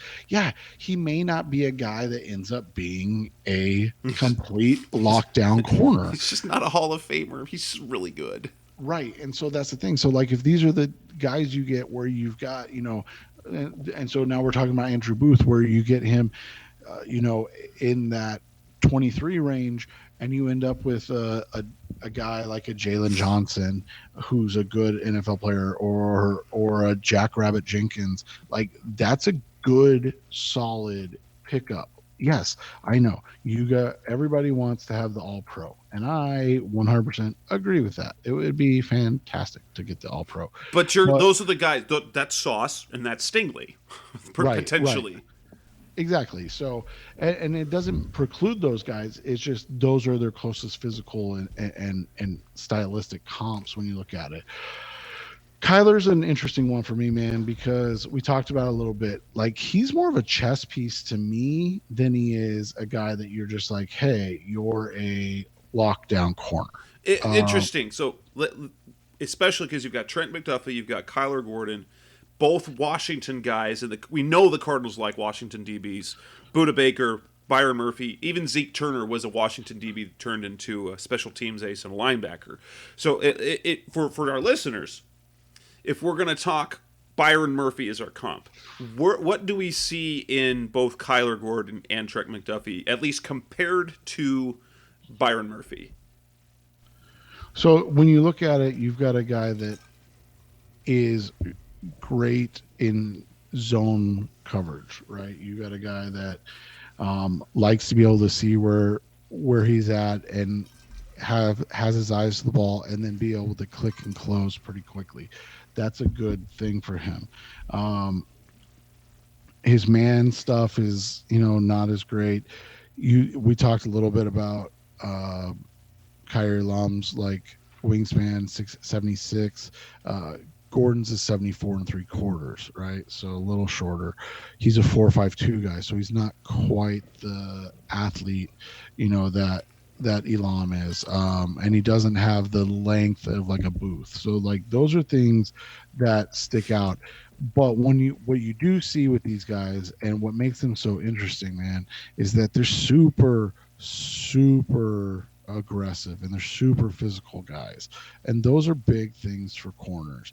he may not be a guy that ends up being a complete lockdown corner. He's just not a Hall of Famer. He's really good. Right. And so that's the thing. So like if these are the guys you get where you've got, and so now we're talking about Andrew Booth where you get him, in that 23 range, and you end up with a guy like a Jalen Johnson, who's a good NFL player, or a Jackrabbit Jenkins. Like that's a good, solid pickup. Yes, I know everybody wants to have the All Pro, and I 100% agree with that. It would be fantastic to get the All Pro. But those are the guys. That's Sauce and that's Stingley, potentially. Right. Exactly. So, and it doesn't preclude those guys. It's just those are their closest physical and stylistic comps when you look at it. Kyler's an interesting one for me, man, because we talked about it a little bit. Like he's more of a chess piece to me than he is a guy that you're just like, hey, you're a lockdown corner. Interesting. So, especially because you've got Trent McDuffie, you've got Kyler Gordon. Both Washington guys, and we know the Cardinals like Washington DBs. Budda Baker, Byron Murphy, even Zeke Turner was a Washington DB that turned into a special teams ace and a linebacker. So for our listeners, if we're going to talk Byron Murphy as our comp, what do we see in both Kyler Gordon and Trent McDuffie, at least compared to Byron Murphy? So when you look at it, you've got a guy that is great in zone coverage, right? You got a guy that likes to be able to see where he's at and has his eyes to the ball and then be able to click and close pretty quickly. That's a good thing for him. His man stuff is, not as great. We talked a little bit about Kyrie Lum's like wingspan 6'76". Gordon's is 74 3/4, right? So a little shorter. He's a 4.52 guy, so he's not quite the athlete, that Elam is. And he doesn't have the length of like a Booth. So like those are things that stick out. But what you do see with these guys and what makes them so interesting, man, is that they're super, super aggressive and they're super physical guys. And those are big things for corners.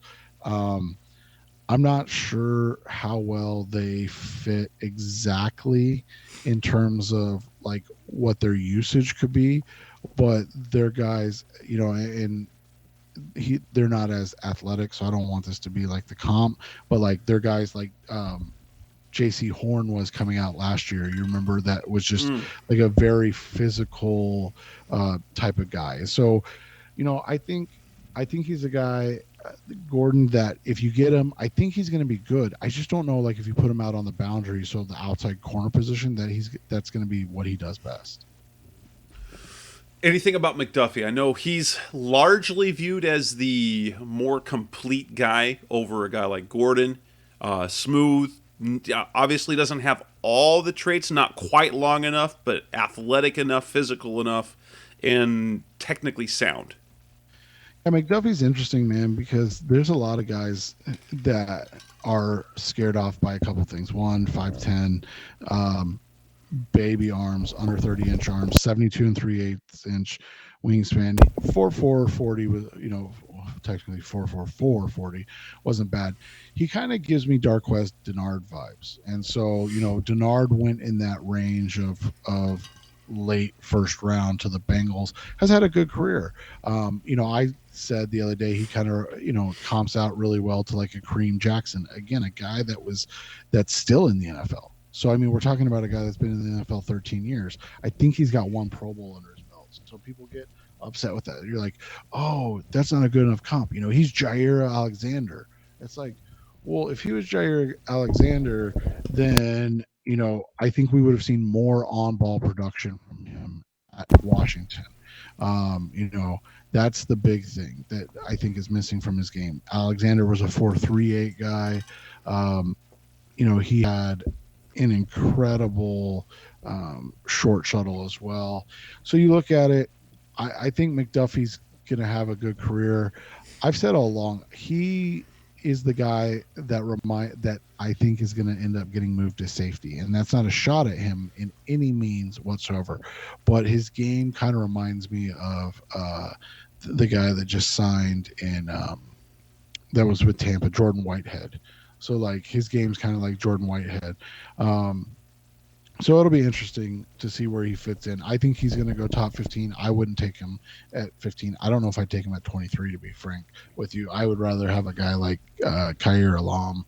I'm not sure how well they fit exactly in terms of like what their usage could be, but they're guys, and they're not as athletic, so I don't want this to be like the comp, but like they're guys like JC Horn was coming out last year. You remember that was just like a very physical type of guy. So, I think he's a guy, Gordon, that if you get him, I think he's going to be good. I just don't know, like if you put him out on the boundary, so the outside corner position, that's going to be what he does best. Anything about McDuffie? I know he's largely viewed as the more complete guy over a guy like Gordon. Smooth, obviously doesn't have all the traits, not quite long enough, but athletic enough, physical enough, and technically sound. Yeah, McDuffie's interesting, man, because there's a lot of guys that are scared off by a couple things. One, 5'10", baby arms, under 30-inch arms, 72 3/8 inch wingspan, 4'4", 40 was, technically 4'4", 40 wasn't bad. He kind of gives me Darqueze Dennard vibes. And so, Dennard went in that range of late first round to the Bengals, has had a good career. I said the other day he kind of comps out really well to like a Kareem Jackson, again, a guy that's still in the NFL. So I mean, we're talking about a guy that's been in the NFL 13 years. I think he's got one Pro Bowl under his belt. So people get upset with that. You're like, oh, that's not a good enough comp. He's Jair Alexander. It's like, well, if he was Jair Alexander, then I think we would have seen more on-ball production from him at Washington. That's the big thing that I think is missing from his game. Alexander was a 4.38 guy. He had an incredible short shuttle as well. So you look at it, I think McDuffie's going to have a good career. I've said all along, he is the guy that I think is going to end up getting moved to safety. And that's not a shot at him in any means whatsoever. But his game kind of reminds me of the guy that just signed in that was with Tampa, Jordan Whitehead. So like his game's kind of like Jordan Whitehead. So it'll be interesting to see where he fits in. I think he's going to go top 15. I wouldn't take him at 15. I don't know if I'd take him at 23, to be frank with you. I would rather have a guy like Khair Alam.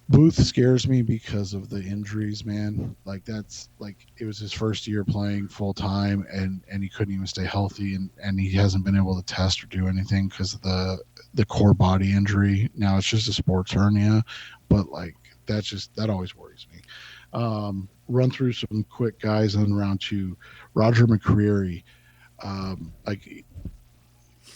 Booth scares me because of the injuries, man. Like that's like it was his first year playing full time and he couldn't even stay healthy and he hasn't been able to test or do anything because of the core body injury. Now it's just a sports hernia, but like that always worries me. Run through some quick guys on round 2. Roger McCreary, like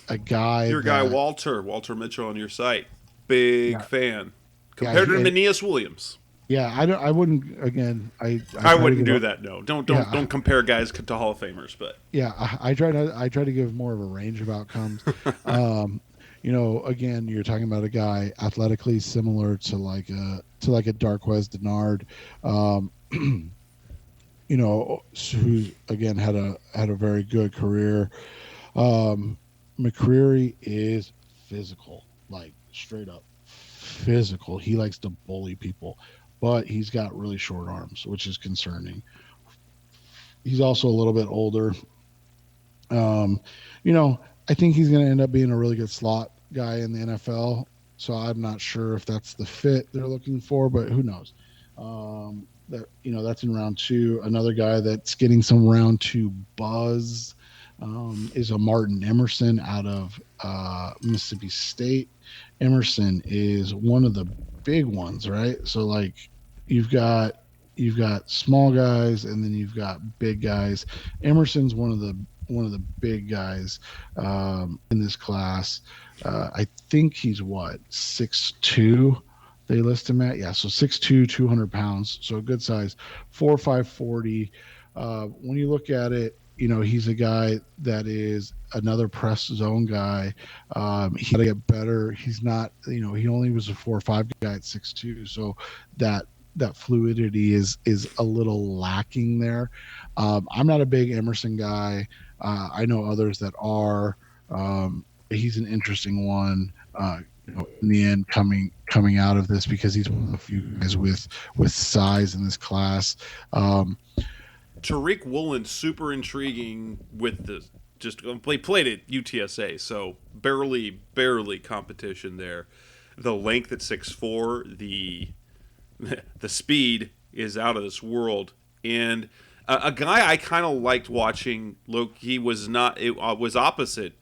a guy. Your guy Walter Mitchell on your site, big fan. Compared to Aeneas Williams. Yeah, I wouldn't. Again, I wouldn't do that. No, don't compare guys to Hall of Famers. But yeah, I try to give more of a range of outcomes. Again, you're talking about a guy athletically similar to like a Darqueze Dennard. who's again had a very good career. McCreary is physical, like straight up physical. He likes to bully people, but he's got really short arms, which is concerning. He's also a little bit older. Um, you know, I think he's going to end up being a really good slot guy in the NFL. So I'm not sure if that's the fit they're looking for, but who knows? That's in round two. Another guy that's getting some round two buzz is a Martin Emerson out of Mississippi State. Emerson is one of the big ones, right? So like you've got small guys and then you've got big guys. Emerson's one of the big guys in this class. I think he's what 6'2". They list him at, yeah, so 6'2", 200 pounds, so a good size, 4'5", 40. When you look at it, he's a guy that is another press zone guy. He got to get better. He's not, he only was a 4'5" guy at 6'2", so that fluidity is a little lacking there. I'm not a big Emerson guy. I know others that are. He's an interesting one. In the end, coming out of this because he's one of the few guys with size in this class. Tariq Woolen, super intriguing with the just played at UTSA, so barely competition there. The length at 6'4", the speed is out of this world, and a guy I kind of liked watching. Look, he was not. It was opposite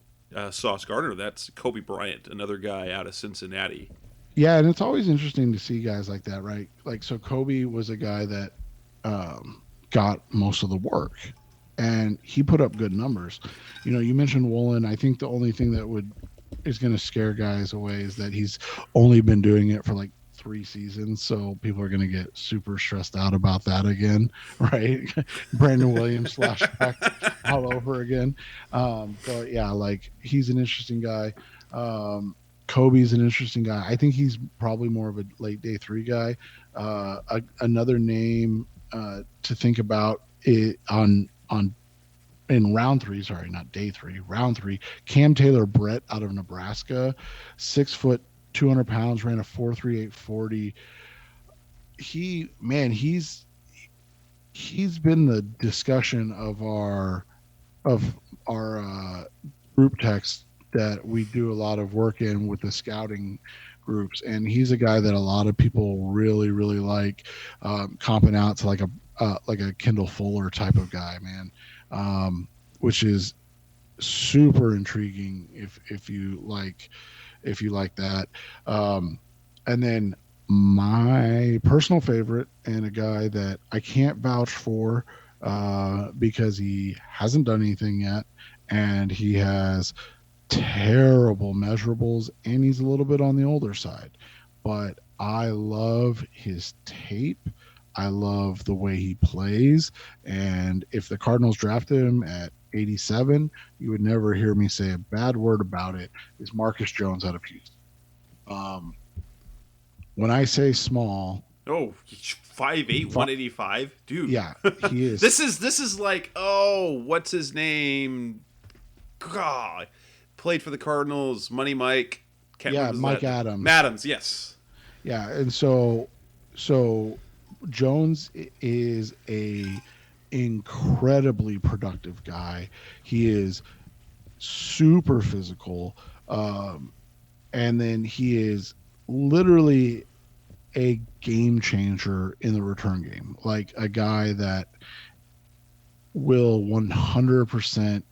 Sauce Gardner. That's Kobe Bryant, another guy out of Cincinnati. Yeah, and it's always interesting to see guys like that, right? Like, so Kobe was a guy that got most of the work, and he put up good numbers. You mentioned Woolen. I think the only thing that is going to scare guys away is that he's only been doing it for like 3 seasons, so people are going to get super stressed out about that again, right? Brandon Williams flashback all over again. But yeah, like he's an interesting guy. Kobe's an interesting guy. I think he's probably more of a late day 3 guy. Another name to think about on in round 3, sorry, not day 3, round 3, Cam Taylor Brett out of Nebraska, 6 foot, 200 pounds, ran a 4.38 40. He's been the discussion of our group text that we do a lot of work in with the scouting groups, and he's a guy that a lot of people really like, comping out to like a Kendall Fuller type of guy, man, which is super intriguing if you like that. And then my personal favorite, and a guy that I can't vouch for because he hasn't done anything yet, and he has terrible measurables, and he's a little bit on the older side, but I love his tape. I love the way he plays, and if the Cardinals drafted him at 87, you would never hear me say a bad word about it. Is Marcus Jones out of Houston? When I say small, 5'8", 185, dude. Yeah, he is. This is like, what's his name? God, played for the Cardinals. Money Mike. Mike Adams. Adams, yes. Yeah, and so Jones is a incredibly productive guy. He is super physical, and then he is literally a game changer in the return game, like a guy that will 100%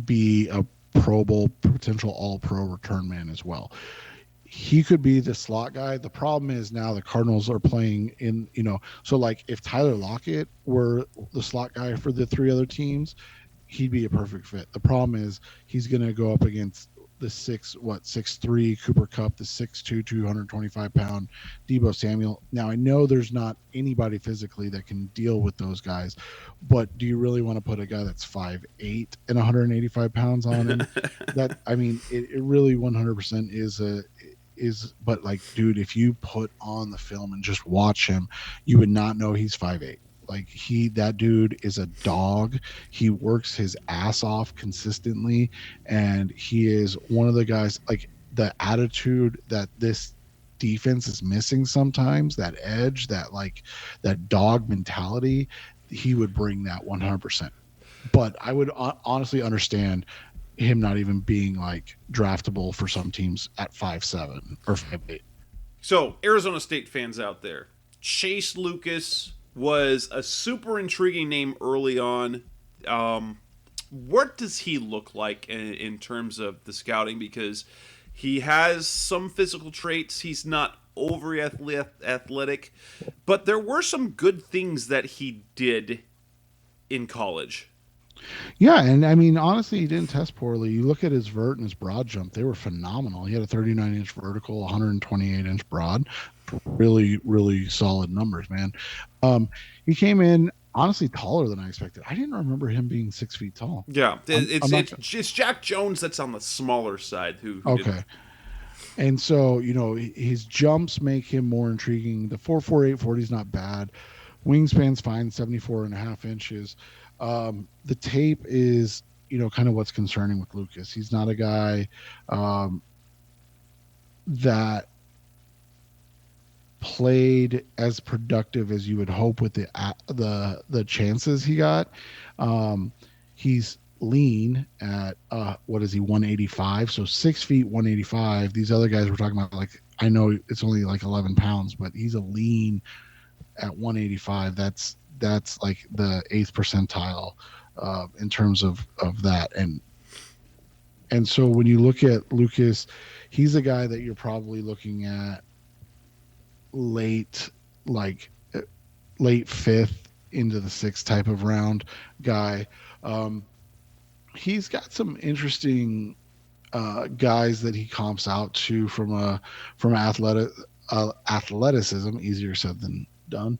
be a Pro Bowl, potential all-pro return man as well. He could be the slot guy. The problem is now the Cardinals are playing in, so like if Tyler Lockett were the slot guy for the 3 other teams, he'd be a perfect fit. The problem is he's going to go up against the 6'3" Cooper Kupp, the 6'2", 225-pound Deebo Samuel. Now, I know there's not anybody physically that can deal with those guys, but do you really want to put a guy that's 5'8" and 185 pounds on him? It really 100% is, but like, dude, if you put on the film and just watch him, you would not know he's 5'8". Like that dude is a dog. He works his ass off consistently, and he is one of the guys, like, the attitude that this defense is missing sometimes, that edge, that dog mentality, he would bring that 100%. But I would honestly understand him not even being like draftable for some teams at 5'7" or 5'8". So, Arizona State fans out there, Chase Lucas was a super intriguing name early on. What does he look like in terms of the scouting? Because he has some physical traits. He's not overly athletic, but there were some good things that he did in college. Yeah, and I mean, honestly, he didn't test poorly. You look at his vert and his broad jump; they were phenomenal. He had a 39-inch vertical, 128-inch broad. Really, really solid numbers, man. He came in honestly taller than I expected. I didn't remember him being 6 feet tall. Yeah, it's Jack Jones that's on the smaller side. Who okay. Didn't. And so, his jumps make him more intriguing. The 4.48 40 is not bad. Wingspan's fine, 74.5 inches. The tape is, kind of what's concerning with Lucas. He's not a guy that played as productive as you would hope with the chances he got. He's lean at what is he, 185? So 6 feet, 185. These other guys we're talking about, like, I know it's only like 11 pounds, but he's a lean at 185. That's like the 8th percentile in terms of that. And so when you look at Lucas, he's a guy that you're probably looking at late 5th into the 6th type of round guy. He's got some interesting guys that he comps out to from athleticism, easier said than done,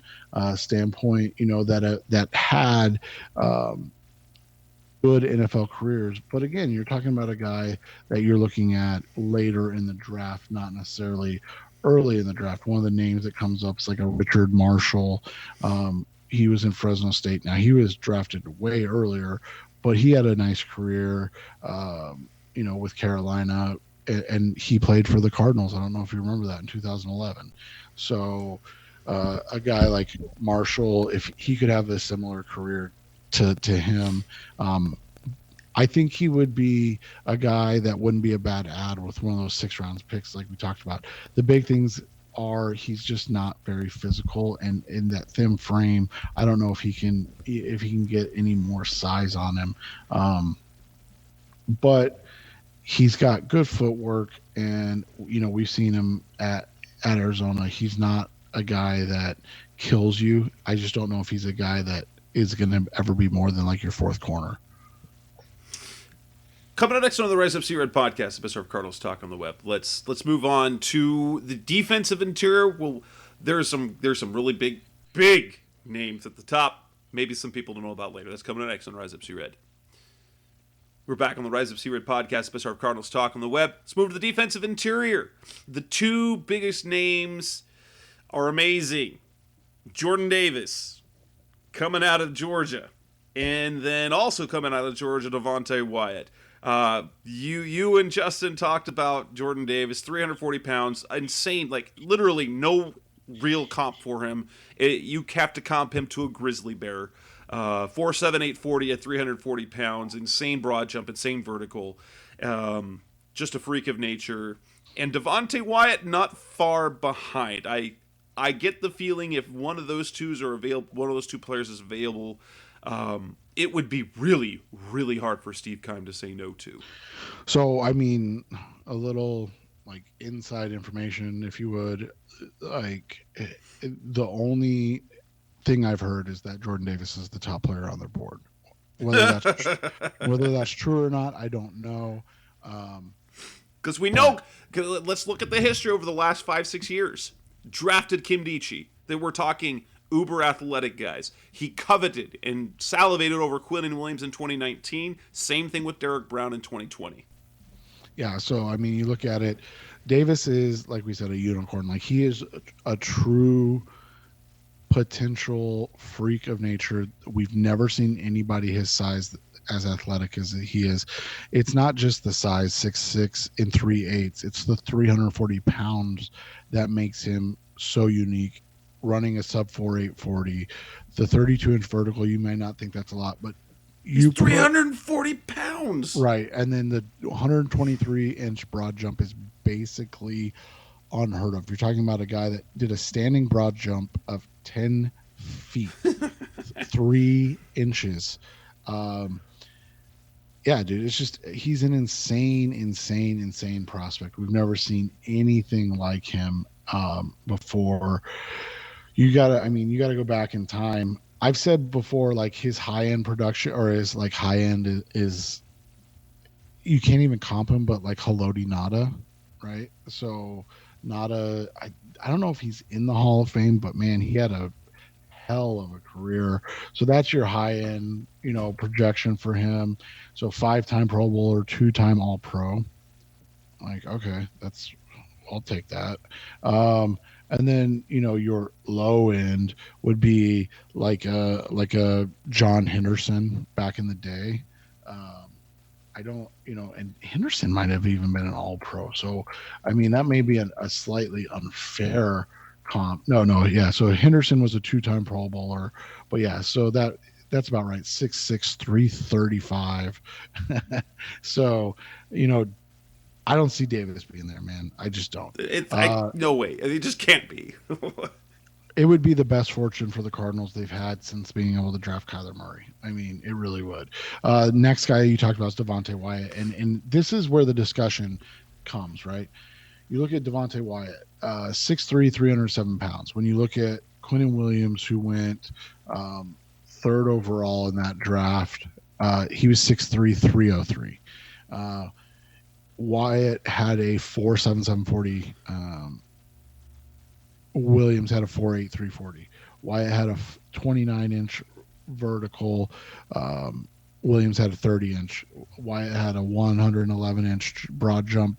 standpoint, that had good NFL careers. But again, you're talking about a guy that you're looking at later in the draft, not necessarily early in the draft. One of the names that comes up is like a Richard Marshall. He was in Fresno State. Now, he was drafted way earlier, but he had a nice career, with Carolina, and he played for the Cardinals. I don't know if you remember that, in 2011. So a guy like Marshall, if he could have a similar career to him, I think he would be a guy that wouldn't be a bad ad with one of those 6th round picks like we talked about. The big things are he's just not very physical, and in that thin frame, I don't know if he can get any more size on him. But he's got good footwork, and we've seen him at Arizona. He's not a guy that kills you. I just don't know if he's a guy that is going to ever be more than like your 4th corner. Coming up next on the Rise Up See Red podcast, the best of Cardinals talk on the web. Let's move on to the defensive interior. Well, there's some really big names at the top. Maybe some people don't know about later. That's coming up next on Rise Up See Red. We're back on the Rise Up See Red podcast, best of Cardinals talk on the web. Let's move to the defensive interior. The 2 biggest names are amazing. Jordan Davis, coming out of Georgia, and then also coming out of Georgia, Devontae Wyatt. You and Justin talked about Jordan Davis, 340 pounds, insane, like literally no real comp for him. You have to comp him to a grizzly bear. 4'7", 840 at 340 pounds, insane broad jump, insane vertical, just a freak of nature. And Devontae Wyatt not far behind. I get the feeling if one of those two players is available, it would be really, really hard for Steve Keim to say no to. So, I mean, a little like inside information, if you would, like the only thing I've heard is that Jordan Davis is the top player on their board. Whether that's true or not, I don't know. Because we know, let's look at the history over the last 5-6 years. Drafted Kim Dichie. They were talking uber athletic guys. He coveted and salivated over Quinnen Williams in 2019. Same thing with Derek Brown in 2020. Yeah, so I mean, you look at it, Davis is, like we said, a unicorn. Like, he is a true potential freak of nature. We've never seen anybody his size as athletic as he is. It's not just the size, 6'6" and 3/8. It's the 340 pounds that makes him so unique. Running a sub 4.840, the 32-inch vertical. You may not think that's a lot, but he's 340 pounds, right? And then the 123-inch broad jump is basically unheard of. You're talking about a guy that did a standing broad jump of 10 feet, 3 inches. Yeah, dude, it's just, he's an insane prospect. We've never seen anything like him before. You gotta go back in time. I've said before, like, his high end production, or his like high end is you can't even comp him, but like Haloti Nada, right? So Nada, I don't know if he's in the Hall of Fame, but man, he had a hell of a career. So that's your high end, projection for him. So 5-time Pro Bowler, 2-time All Pro. Like, okay, I'll take that. And then your low end would be like a John Henderson back in the day. I don't, and Henderson might have even been an All Pro. So, I mean, that may be a slightly unfair comp. No, yeah. So Henderson was a 2-time Pro Bowler, but yeah. So that's about right. 6'6", 335. So, I don't see Davis being there, man. I just don't. No way. It just can't be. It would be the best fortune for the Cardinals they've had since being able to draft Kyler Murray. I mean, it really would. Next guy you talked about is Devontae Wyatt, and this is where the discussion comes, right? You look at Devontae Wyatt, 6'3", 307 pounds. When you look at Quinnen Williams, who went third overall in that draft, he was 6'3", 303. Wyatt had a 4.77 40. Williams had a 4.8 340. Wyatt had a 29-inch vertical. Williams had a 30-inch. Wyatt had a 111-inch broad jump.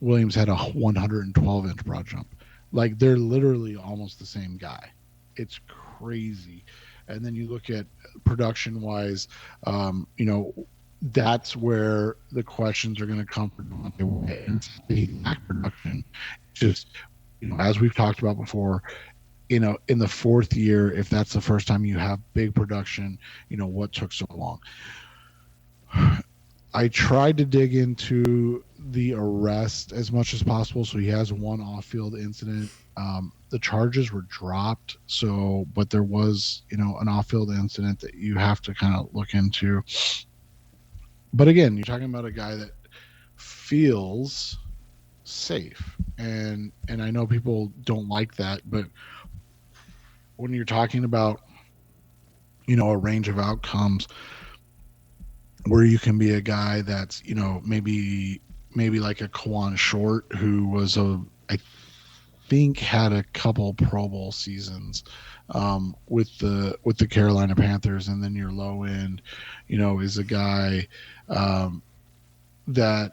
Williams had a 112-inch broad jump. Like, they're literally almost the same guy. It's crazy. And then you look at production-wise, that's where the questions are going to come from. And the production, just, as we've talked about before, in the fourth year, if that's the first time you have big production, what took so long? I tried to dig into the arrest as much as possible. So he has one off-field incident. The charges were dropped. But there was, an off-field incident that you have to kind of look into. But again, you're talking about a guy that feels safe. And I know people don't like that, but when you're talking about, a range of outcomes where you can be a guy that's, maybe like a Kawan Short, who was I think had a couple Pro Bowl seasons with the Carolina Panthers, and then your low end, is a guy that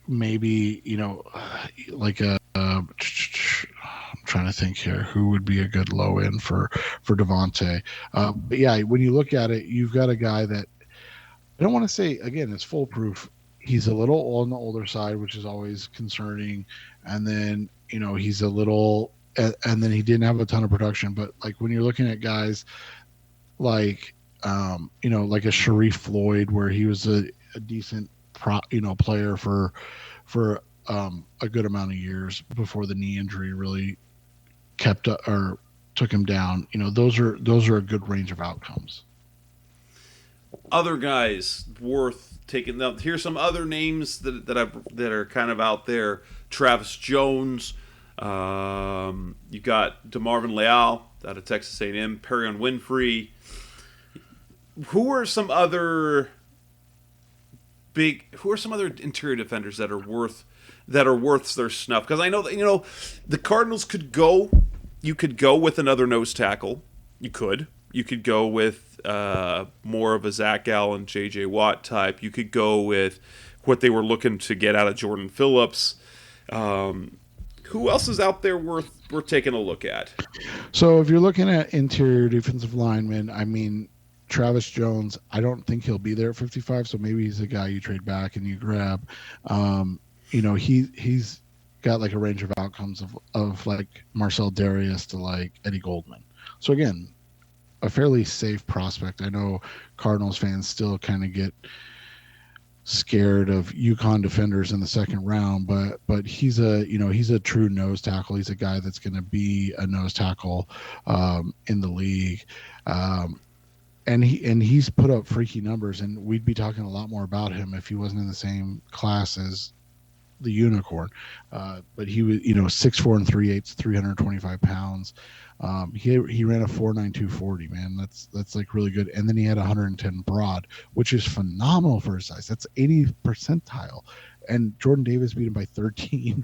maybe, like I'm trying to think here who would be a good low end for Devontae. But yeah, when you look at it, you've got a guy that, I don't want to say, again, it's foolproof. He's a little on the older side, which is always concerning. And then, he's a little, and then he didn't have a ton of production. But like when you're looking at guys like, like a Sharif Floyd, where he was a decent player for a good amount of years before the knee injury really kept up or took him down. Those are a good range of outcomes. Other guys worth taking up. Here's some other names that are kind of out there. Travis Jones. You got DeMarvin Leal out of Texas A&M. Perion Winfrey. Who are some other interior defenders that are worth their snuff? Because I know that the Cardinals could go. You could go with another nose tackle. You could go with more of a Zach Allen, J.J. Watt type. You could go with what they were looking to get out of Jordan Phillips. Who else is out there worth taking a look at? So if you're looking at interior defensive linemen, I mean, Travis Jones, I don't think he'll be there at 55, so maybe he's a guy you trade back and you grab. He's got like a range of outcomes of like Marcel Darius to like Eddie Goldman. So again, a fairly safe prospect. I know Cardinals fans still kind of get scared of Yukon defenders in the second round, but he's a true nose tackle. He's a guy that's going to be a nose tackle in the league. And he's put up freaky numbers, and we'd be talking a lot more about him if he wasn't in the same class as the unicorn. But he was 6'4" and 3/8, 325 pounds. He ran a 4.92 40, man. That's like really good. And then he had 110 broad, which is phenomenal for his size. That's 80th percentile. And Jordan Davis beat him by 13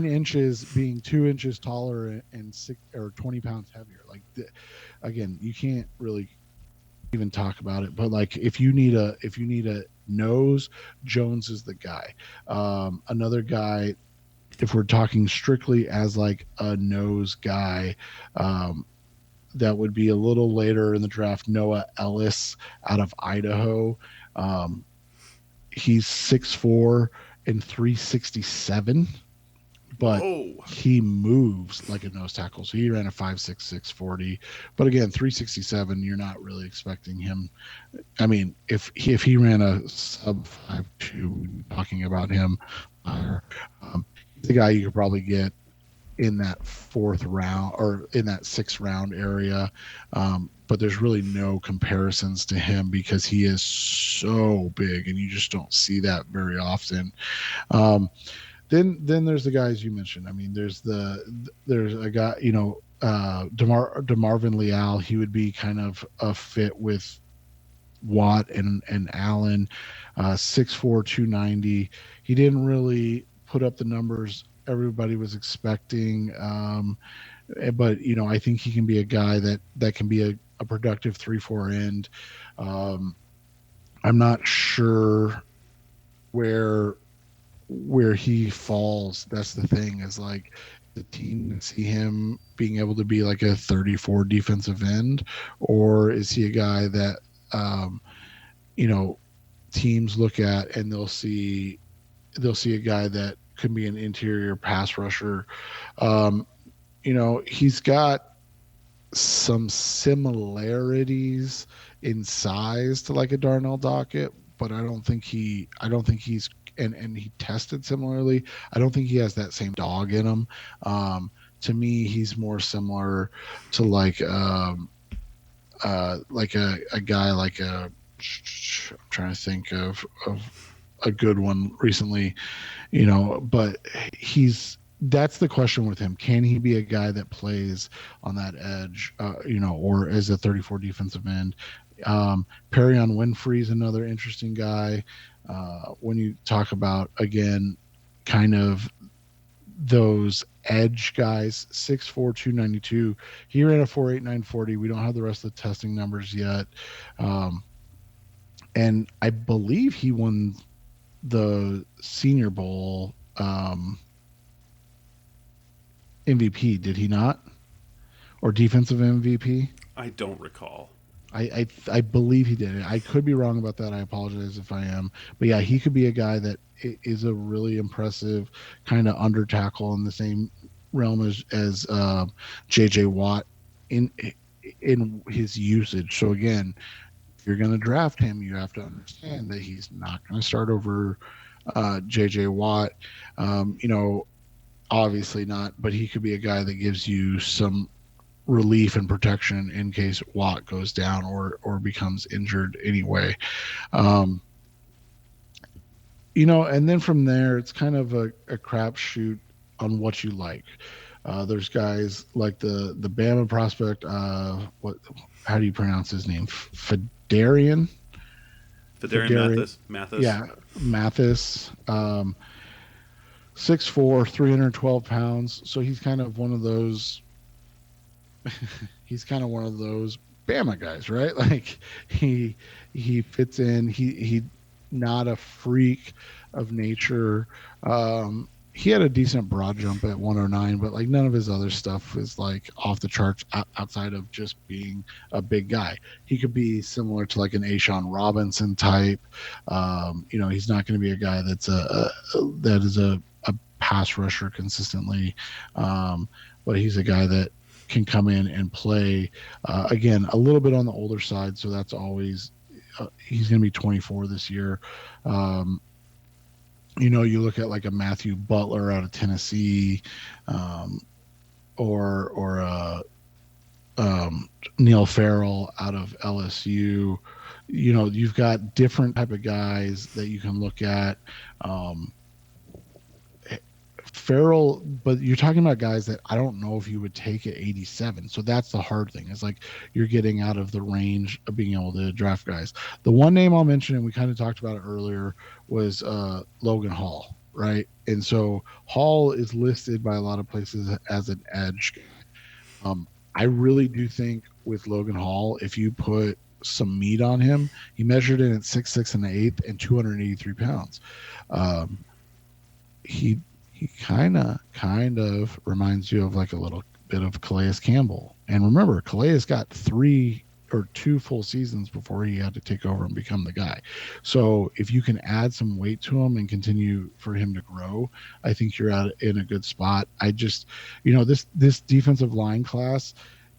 inches, being 2 inches taller and 20 pounds heavier. Like, again, you can't really even talk about it, but like if you need a nose, Jones is the guy. Another guy, if we're talking strictly as like a nose guy, that would be a little later in the draft, Noah Ellis out of Idaho. He's 6'4" and 367, but he moves like a nose tackle. So he ran a 5'6", 640. But again, 367, you're not really expecting him. I mean, if he ran a sub 5'2", talking about him, he's the guy you could probably get in that fourth round or in that sixth round area. But there's really no comparisons to him because he is so big and you just don't see that very often. Then there's the guys you mentioned. I mean, there's a guy, DeMarvin Leal. He would be kind of a fit with Watt and Allen. 6'4", 290. He didn't really put up the numbers everybody was expecting, but I think he can be a guy that can be a productive 3-4 end. I'm not sure where he falls. That's the thing, is like the team see him being able to be like a 34 defensive end, or is he a guy that teams look at and they'll see a guy that could be an interior pass rusher. He's got some similarities in size to like a Darnell Dockett, but I don't think he's and he tested similarly. I don't think he has that same dog in him. To me, he's more similar to like a guy like I'm trying to think of a good one recently, but that's the question with him. Can he be a guy that plays on that edge, or as a 34 defensive end? Perrion Winfrey's another interesting guy. When you talk about, again, kind of those edge guys, 6'4", 292. He ran a 4.89 40. We don't have the rest of the testing numbers yet. And I believe he won the Senior Bowl MVP, did he not? Or defensive MVP? I don't recall. I believe he did. I could be wrong about that. I apologize if I am. But yeah, he could be a guy that is a really impressive kind of under tackle in the same realm as JJ Watt in his usage. So again, if you're going to draft him, you have to understand that he's not going to start over JJ Watt. Obviously not, but he could be a guy that gives you some relief and protection in case Watt goes down or becomes injured anyway. And then from there, it's kind of a crapshoot on what you like. There's guys like the Bama prospect. How do you pronounce his name? Fedarian Mathis. Yeah, Mathis. 6'4", 312 pounds. So he's kind of one of those. He's kind of one of those Bama guys, right? Like he fits in. He not a freak of nature. he had a decent broad jump at 109, but like none of his other stuff was like off the charts outside of just being a big guy. He could be similar to like an Ashawn Robinson type. He's not going to be a guy that's that is a pass rusher consistently, but he's a guy that can come in and play again a little bit on the older side. So that's always he's going to be 24 this year. You look at like a Matthew Butler out of Tennessee, or Neil Farrell out of LSU. You've got different type of guys that you can look at. Farrell, but you're talking about guys that I don't know if you would take at 87. So that's the hard thing. It's like you're getting out of the range of being able to draft guys. The one name I'll mention, and we kind of talked about it earlier, was Logan Hall, right? And so Hall is listed by a lot of places as an edge. I really do think with Logan Hall, if you put some meat on him, he measured in at 6'6" and 1/8 and 283 pounds. He kind of reminds you of like a little bit of Calais Campbell. And remember, Calais got 2 full seasons before he had to take over and become the guy. So if you can add some weight to him and continue for him to grow, I think you're in a good spot. I just, this defensive line class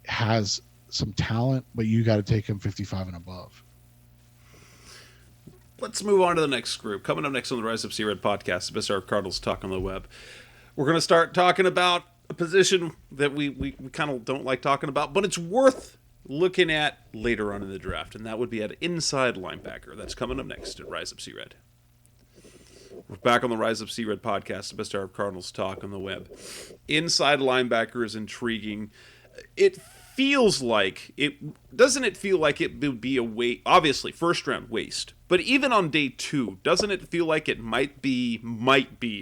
has some talent, but you got to take him 55 and above. Let's move on to the next group. Coming up next on the Rise Up See Red podcast, the best our Cardinals talk on the web. We're going to start talking about a position that we kind of don't like talking about, but it's worth looking at later on in the draft, and that would be at inside linebacker. That's coming up next at Rise Up See Red. We're back on the Rise Up See Red podcast, the best our Cardinals talk on the web. Inside linebacker is intriguing. It feels like doesn't it feel like it would be a waste? Obviously, first round waste. But even on day 2, doesn't it feel like it might be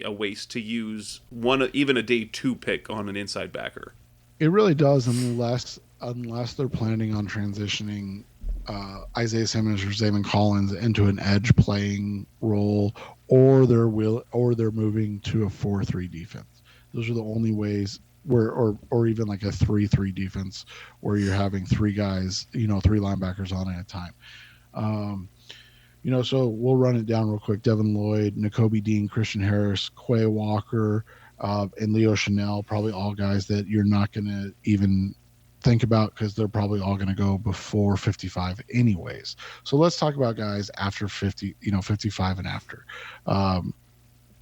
a waste to use even a day 2 pick on an inside backer? It really does, unless they're planning on transitioning Isaiah Simmons or Zayvon Collins into an edge playing role, or they're moving to a 4-3 defense. Those are the only ways. Or even like a 3-3 defense where you're having 3 guys, 3 linebackers on at a time. So we'll run it down real quick. Devin Lloyd, Nakobe Dean, Christian Harris, Quay Walker, and Leo Chanel, probably all guys that you're not going to even think about because they're probably all going to go before 55 anyways. So let's talk about guys after 50, 55 and after.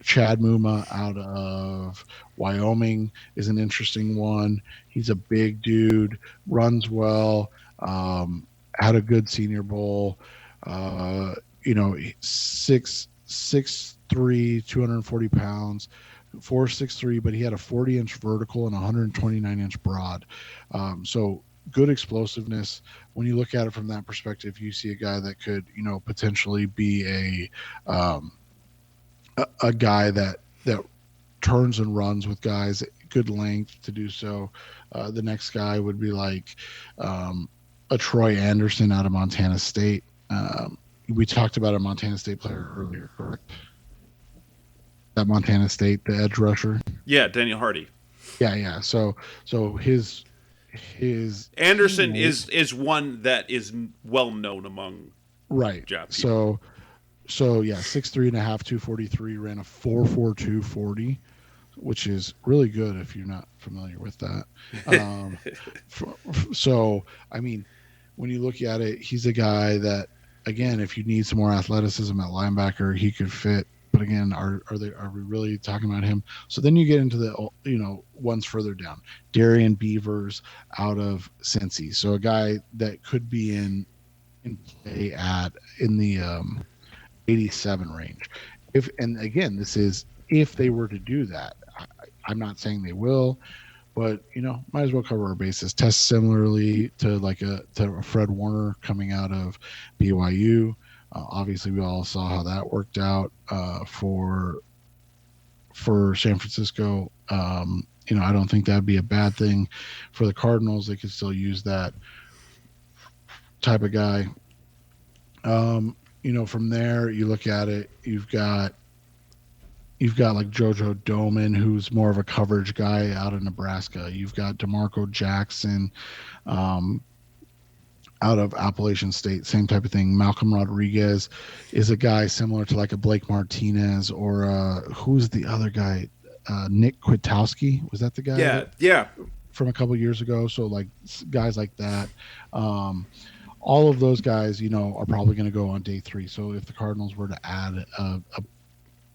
Chad Muma out of Wyoming is an interesting one. He's a big dude, runs well, had a good Senior Bowl. 6'3", 240 pounds, 4'6'3", but he had a 40-inch vertical and 129-inch broad. So good explosiveness. When you look at it from that perspective, you see a guy that could, potentially be a guy that turns and runs with guys, good length to do so. The next guy would be like a Troy Anderson out of Montana State. We talked about a Montana State player earlier, correct? That Montana State, the edge rusher. Yeah, Daniel Hardy. Yeah. So his Anderson is one that is well known among right. job people. So yeah, 6'3.5", 243, ran a 4.42 40, which is really good if you're not familiar with that. So I mean, when you look at it, he's a guy that, again, if you need some more athleticism at linebacker, he could fit. But again, are we really talking about him? So then you get into the ones further down. Darian Beavers out of Cincy, so a guy that could be in play in the 87 range. And again, this is if they were to do that. I'm not saying they will, but might as well cover our bases. Test similarly to a Fred Warner coming out of BYU. Obviously, we all saw how that worked out for San Francisco. I don't think that'd be a bad thing for the Cardinals. They could still use that type of guy. From there, you look at it, you've got, You've got like JoJo Doman, who's more of a coverage guy out of Nebraska. You've got DeMarco Jackson, um, out of Appalachian State, same type of thing. Malcolm Rodriguez is a guy similar to like a Blake Martinez or who's the other guy? Nick Kwiatkowski, was that the guy Yeah, yeah. from a couple years ago? So like guys like that. Um, all of those guys, are probably going to go on day 3. So if the Cardinals were to add a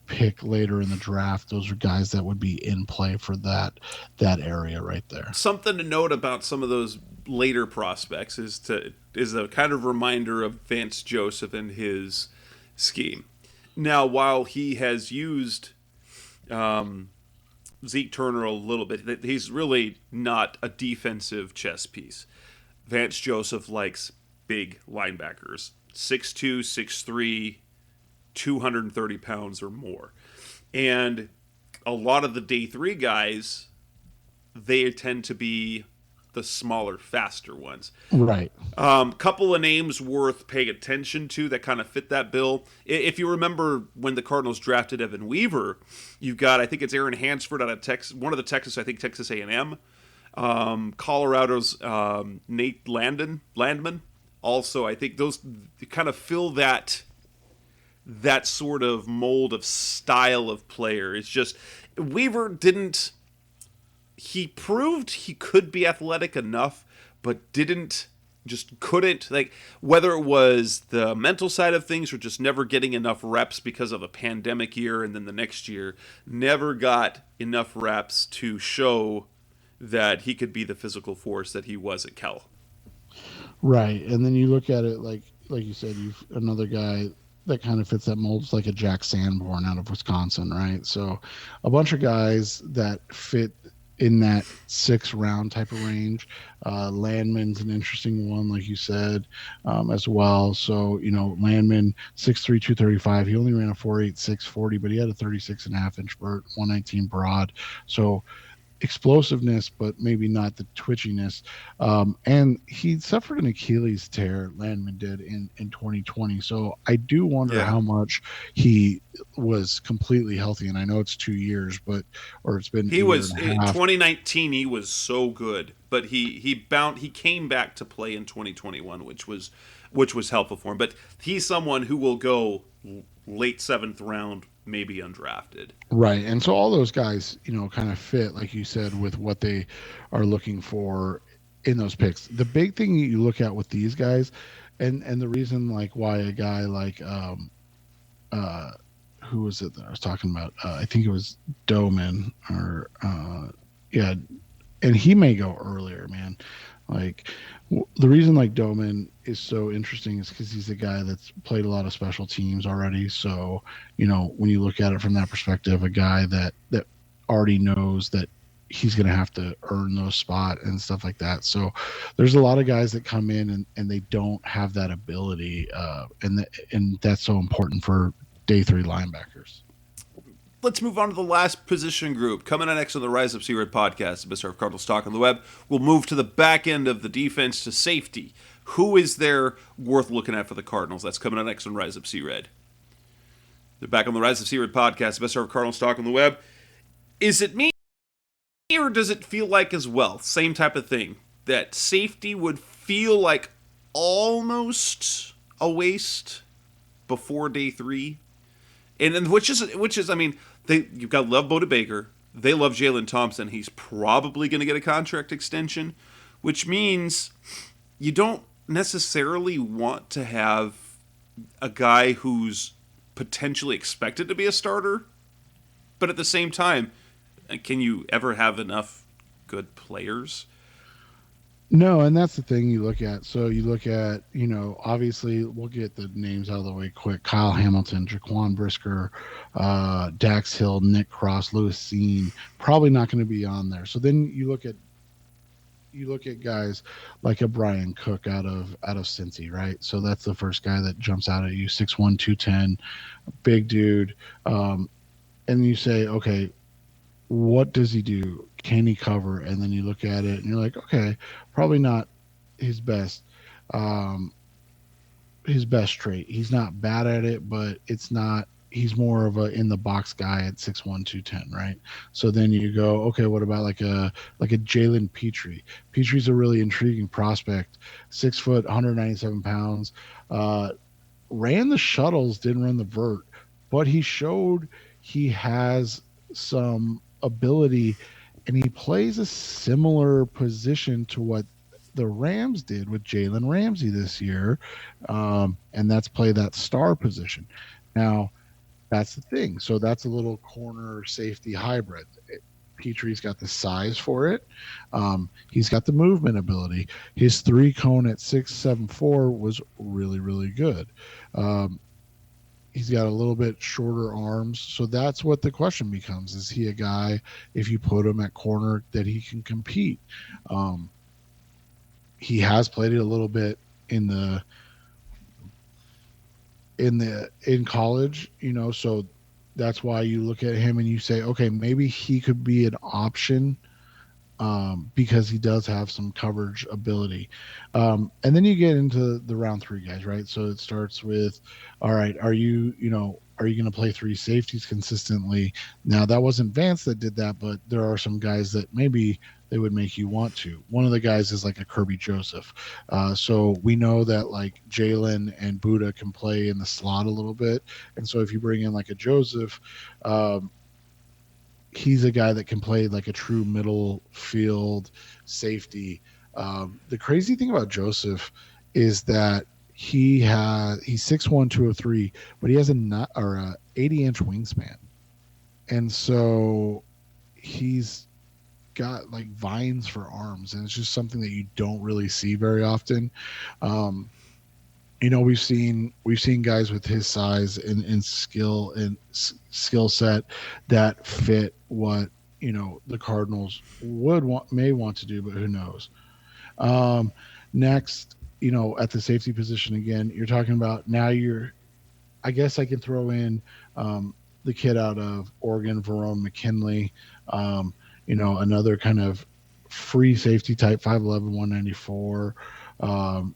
pick later in the draft, those are guys that would be in play for that area right there. Something to note about some of those later prospects is a kind of reminder of Vance Joseph and his scheme. Now, while he has used Zeke Turner a little bit, he's really not a defensive chess piece. Vance Joseph likes big linebackers, 6'2", 6'3", 230 pounds or more. And a lot of the day 3 guys, they tend to be the smaller, faster ones. Right. Couple of names worth paying attention to that kind of fit that bill. If you remember when the Cardinals drafted Evan Weaver, you've got, I think it's Aaron Hansford out of Texas, one of the Texas, I think Texas A&M. Colorado's Nate Landman. Also, I think those kind of fill that sort of mold of style of player. It's just Weaver didn't. He proved he could be athletic enough, but couldn't. Like, whether it was the mental side of things or just never getting enough reps because of a pandemic year, and then the next year never got enough reps to show that he could be the physical force that he was at Cal. Right. And then you look at it like you said, you've another guy that kind of fits that mold. It's like a Jack Sanborn out of Wisconsin, right? So a bunch of guys that fit in that 6th round type of range. Landman's an interesting one, like you said, as well. So, Landman, 6'3", 235. He only ran a 4.8 640, but he had a 36.5-inch vert, 119 broad. So explosiveness, but maybe not the twitchiness. And he suffered an Achilles tear, Landman did, in 2020. So I do wonder how much he was completely healthy. And I know it's 2 years, or it's been. He was in 2019. He was so good, but he came back to play in 2021, which was helpful for him. But he's someone who will go late 7th round, maybe undrafted. Right. And so all those guys, kind of fit, like you said, with what they are looking for in those picks. The big thing you look at with these guys, and the reason like why a guy like who was it that I was talking about? I think it was Doman or and he may go earlier, man. Like the reason like Doman is so interesting is because he's a guy that's played a lot of special teams already. So, when you look at it from that perspective, a guy that already knows that he's going to have to earn those spot and stuff like that. So there's a lot of guys that come in and they don't have that ability. And that's so important for day 3 linebackers. Let's move on to the last position group. Coming on next on the Rise Up C-Red podcast, the Mr. Cardinals Talk on the Web. We'll move to the back end of the defense to safety. Who is there worth looking at for the Cardinals? That's coming on next on Rise Up C-Red. They're back on the Rise Up C-Red podcast, the Mr. Cardinals Talk on the Web. Is it me, or does it feel like as well, same type of thing, that safety would feel like almost a waste before day 3? And which is, I mean, you've got love Boda Baker. They love Jalen Thompson. He's probably going to get a contract extension, which means you don't necessarily want to have a guy who's potentially expected to be a starter. But at the same time, can you ever have enough good players? No, and that's the thing you look at. So you look at, obviously we'll get the names out of the way quick. Kyle Hamilton, Jaquan Brisker, Dax Hill, Nick Cross, Lewis Seen, probably not going to be on there. So then you look at guys like a Brian Cook out of Cincy, right? So that's the first guy that jumps out at you, 6'1", 210, big dude. And you say, okay, what does he do? Can he cover? And then you look at it and you're like, okay, probably not his best trait. He's not bad at it, but it's not he's more of a in the box guy at 6'1", 210, right? So then you go, okay, what about like a Jalen Petrie? Petrie's a really intriguing prospect, 6 foot, 197 pounds. Uh, Ran the shuttles, didn't run the vert, but he showed he has some ability, and he plays a similar position to what the Rams did with Jalen Ramsey this year, and that's play that star position. Now, that's the thing. So that's a little corner safety hybrid. Petrie's got the size for it. He's got the movement ability. His three cone at 6'7" 4" was really, really good. Um, he's got a little bit shorter arms. So that's what the question becomes. Is he a guy, if you put him at corner, that he can compete? Um, he has played it a little bit in the in college, so that's why you look at him and you say, okay, maybe he could be an option, because he does have some coverage ability. And then you get into the round three guys, right? So it starts with, all right, are you going to play three safeties consistently? Now, that wasn't Vance that did that, but there are some guys that maybe they would make you want to. One of the guys is like a Kirby Joseph. So we know that like Jalen and Buddha can play in the slot a little bit. And so if you bring in like a Joseph, um, he's a guy that can play like a true middle field safety. The crazy thing about Joseph is that he's 6'1", 203, but he has a 80-inch wingspan, and so he's got like vines for arms, and it's just something that you don't really see very often. Um, we've seen guys with his size and skill and skill set that fit what the Cardinals may want to do, but who knows. Um, Next, at the safety position again, you're talking about now. I guess I can throw in the kid out of Oregon, Verone McKinley. Another kind of free safety type, 5'11", 194. Um,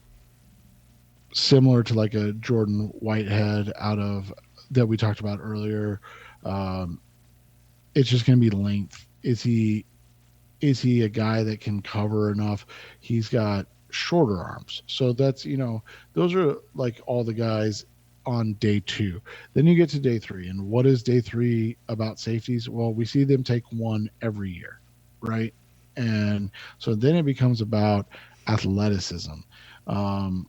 Similar to like a Jordan Whitehead out of that we talked about earlier. Um, it's just going to be length. Is he a guy that can cover enough? He's got shorter arms, so those are like all the guys on day two. Then you get to day three, and what is day three about safeties? Well, we see them take one every year, right? And so then it becomes about athleticism. Um,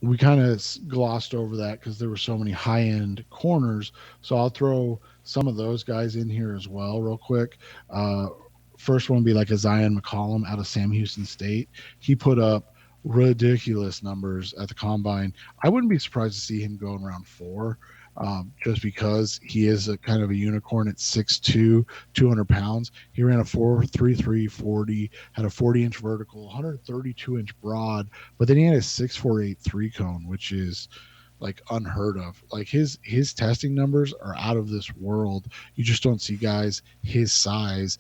we kind of glossed over that because there were so many high end corners. So I'll throw some of those guys in here as well, real quick. Uh, First one would be like a Zion McCollum out of Sam Houston State. He put up ridiculous numbers at the combine. I wouldn't be surprised to see him go in round four, just because he is a kind of a unicorn at 6'2", 200 pounds. He ran a 4.33 40, had a 40-inch vertical, 132-inch broad, but then he had a 6.48 3 cone, which is like unheard of. Like his testing numbers are out of this world. You just don't see guys his size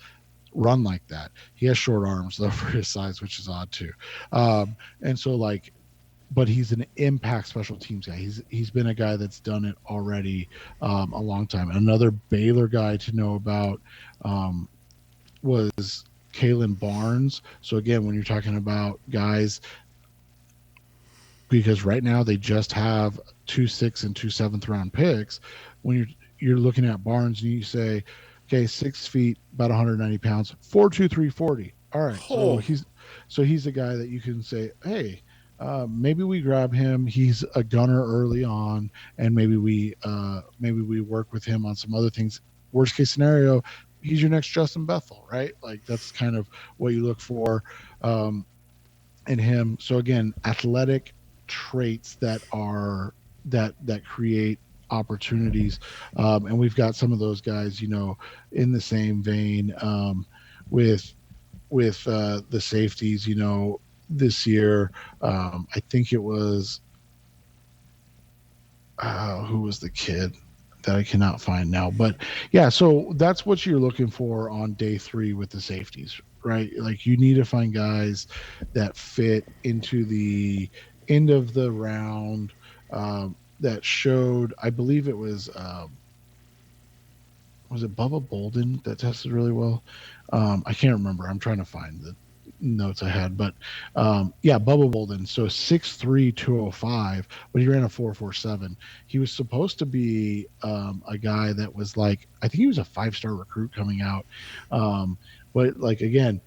run like that. He has short arms though for his size, which is odd too. And so like, but he's an impact special teams guy. He's been a guy that's done it already a long time. Another Baylor guy to know about was Kalen Barnes. So again, when you're talking about guys, because right now they just have 2 6 and 2 7th round picks. When you're looking at Barnes and you say, okay, 6 feet, about 190 pounds, 4.23 40. All right, so Oh, he's a guy that you can say, hey, maybe we grab him. He's a gunner early on, and maybe we work with him on some other things. Worst case scenario, he's your next Justin Bethel, right? Like that's kind of what you look for um, in him. So again, athletic traits that create opportunities, and we've got some of those guys, in the same vein, with the safeties, this year. I think it was who was the kid that I cannot find now, but yeah. So that's what you're looking for on day three with the safeties, right? Like you need to find guys that fit into the end of the round. that showed, I believe it was it Bubba Bolden that tested really well? I can't remember. I'm trying to find the notes I had, but yeah, Bubba Bolden. So 6'3", 205, but he ran a 4.47. He was supposed to be a guy that was like, I think he was a 5-star recruit coming out. But like, again,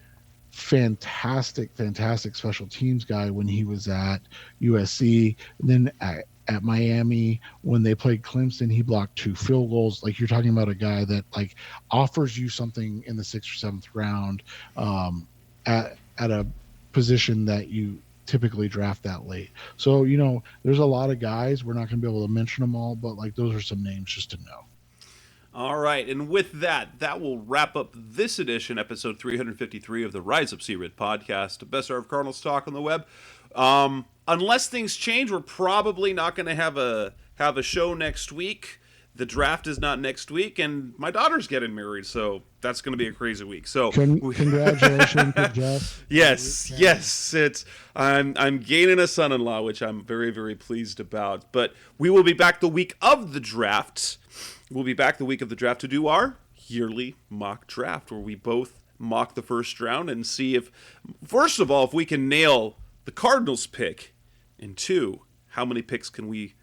fantastic special teams guy when he was at USC. And then at Miami, when they played Clemson, he blocked 2 field goals. Like, you're talking about a guy that like offers you something in the 6th or 7th round at a position that you typically draft that late. So, you know, there's a lot of guys. We're not going to be able to mention them all, but like, those are some names just to know. All right, and with that will wrap up this edition, episode 353 of the Rise Up C-Red podcast, the best hour of Cardinals talk on the web. Unless things change, we're probably not going to have a show next week. The draft is not next week, and my daughter's getting married, so that's going to be a crazy week. So congratulations to Jess. Yes, I'm gaining a son-in-law, which I'm very, very pleased about. But we will be back the week of the draft. We'll be back the week of the draft to do our yearly mock draft, where we both mock the first round and see if, first of all, if we can nail the Cardinals pick, and 2, how many picks can we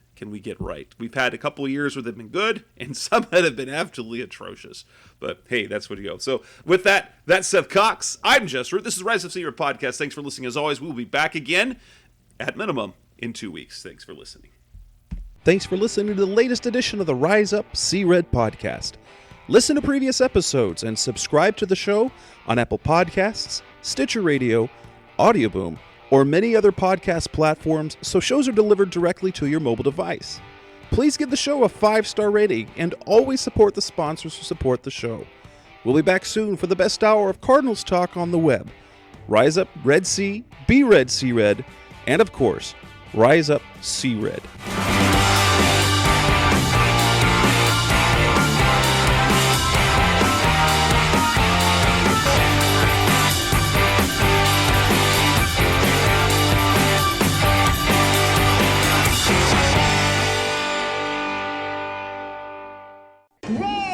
get right. We've had a couple of years where they've been good, and some that have been absolutely atrocious. But hey, that's what you go. So with that's Seth Cox. I'm Jess Root. This is Rise of C-Red podcast. Thanks for listening. As always, we'll be back again at minimum in 2 weeks. Thanks for listening. Thanks for listening to the latest edition of the Rise Up C-Red podcast. Listen to previous episodes and subscribe to the show on Apple Podcasts, Stitcher Radio, Audioboom, or many other podcast platforms, so shows are delivered directly to your mobile device. Please give the show a 5-star rating and always support the sponsors who support the show. We'll be back soon for the best hour of Cardinals talk on the web. Rise Up Red Sea, be Red C-Red, and of course, Rise Up C-Red. Roll!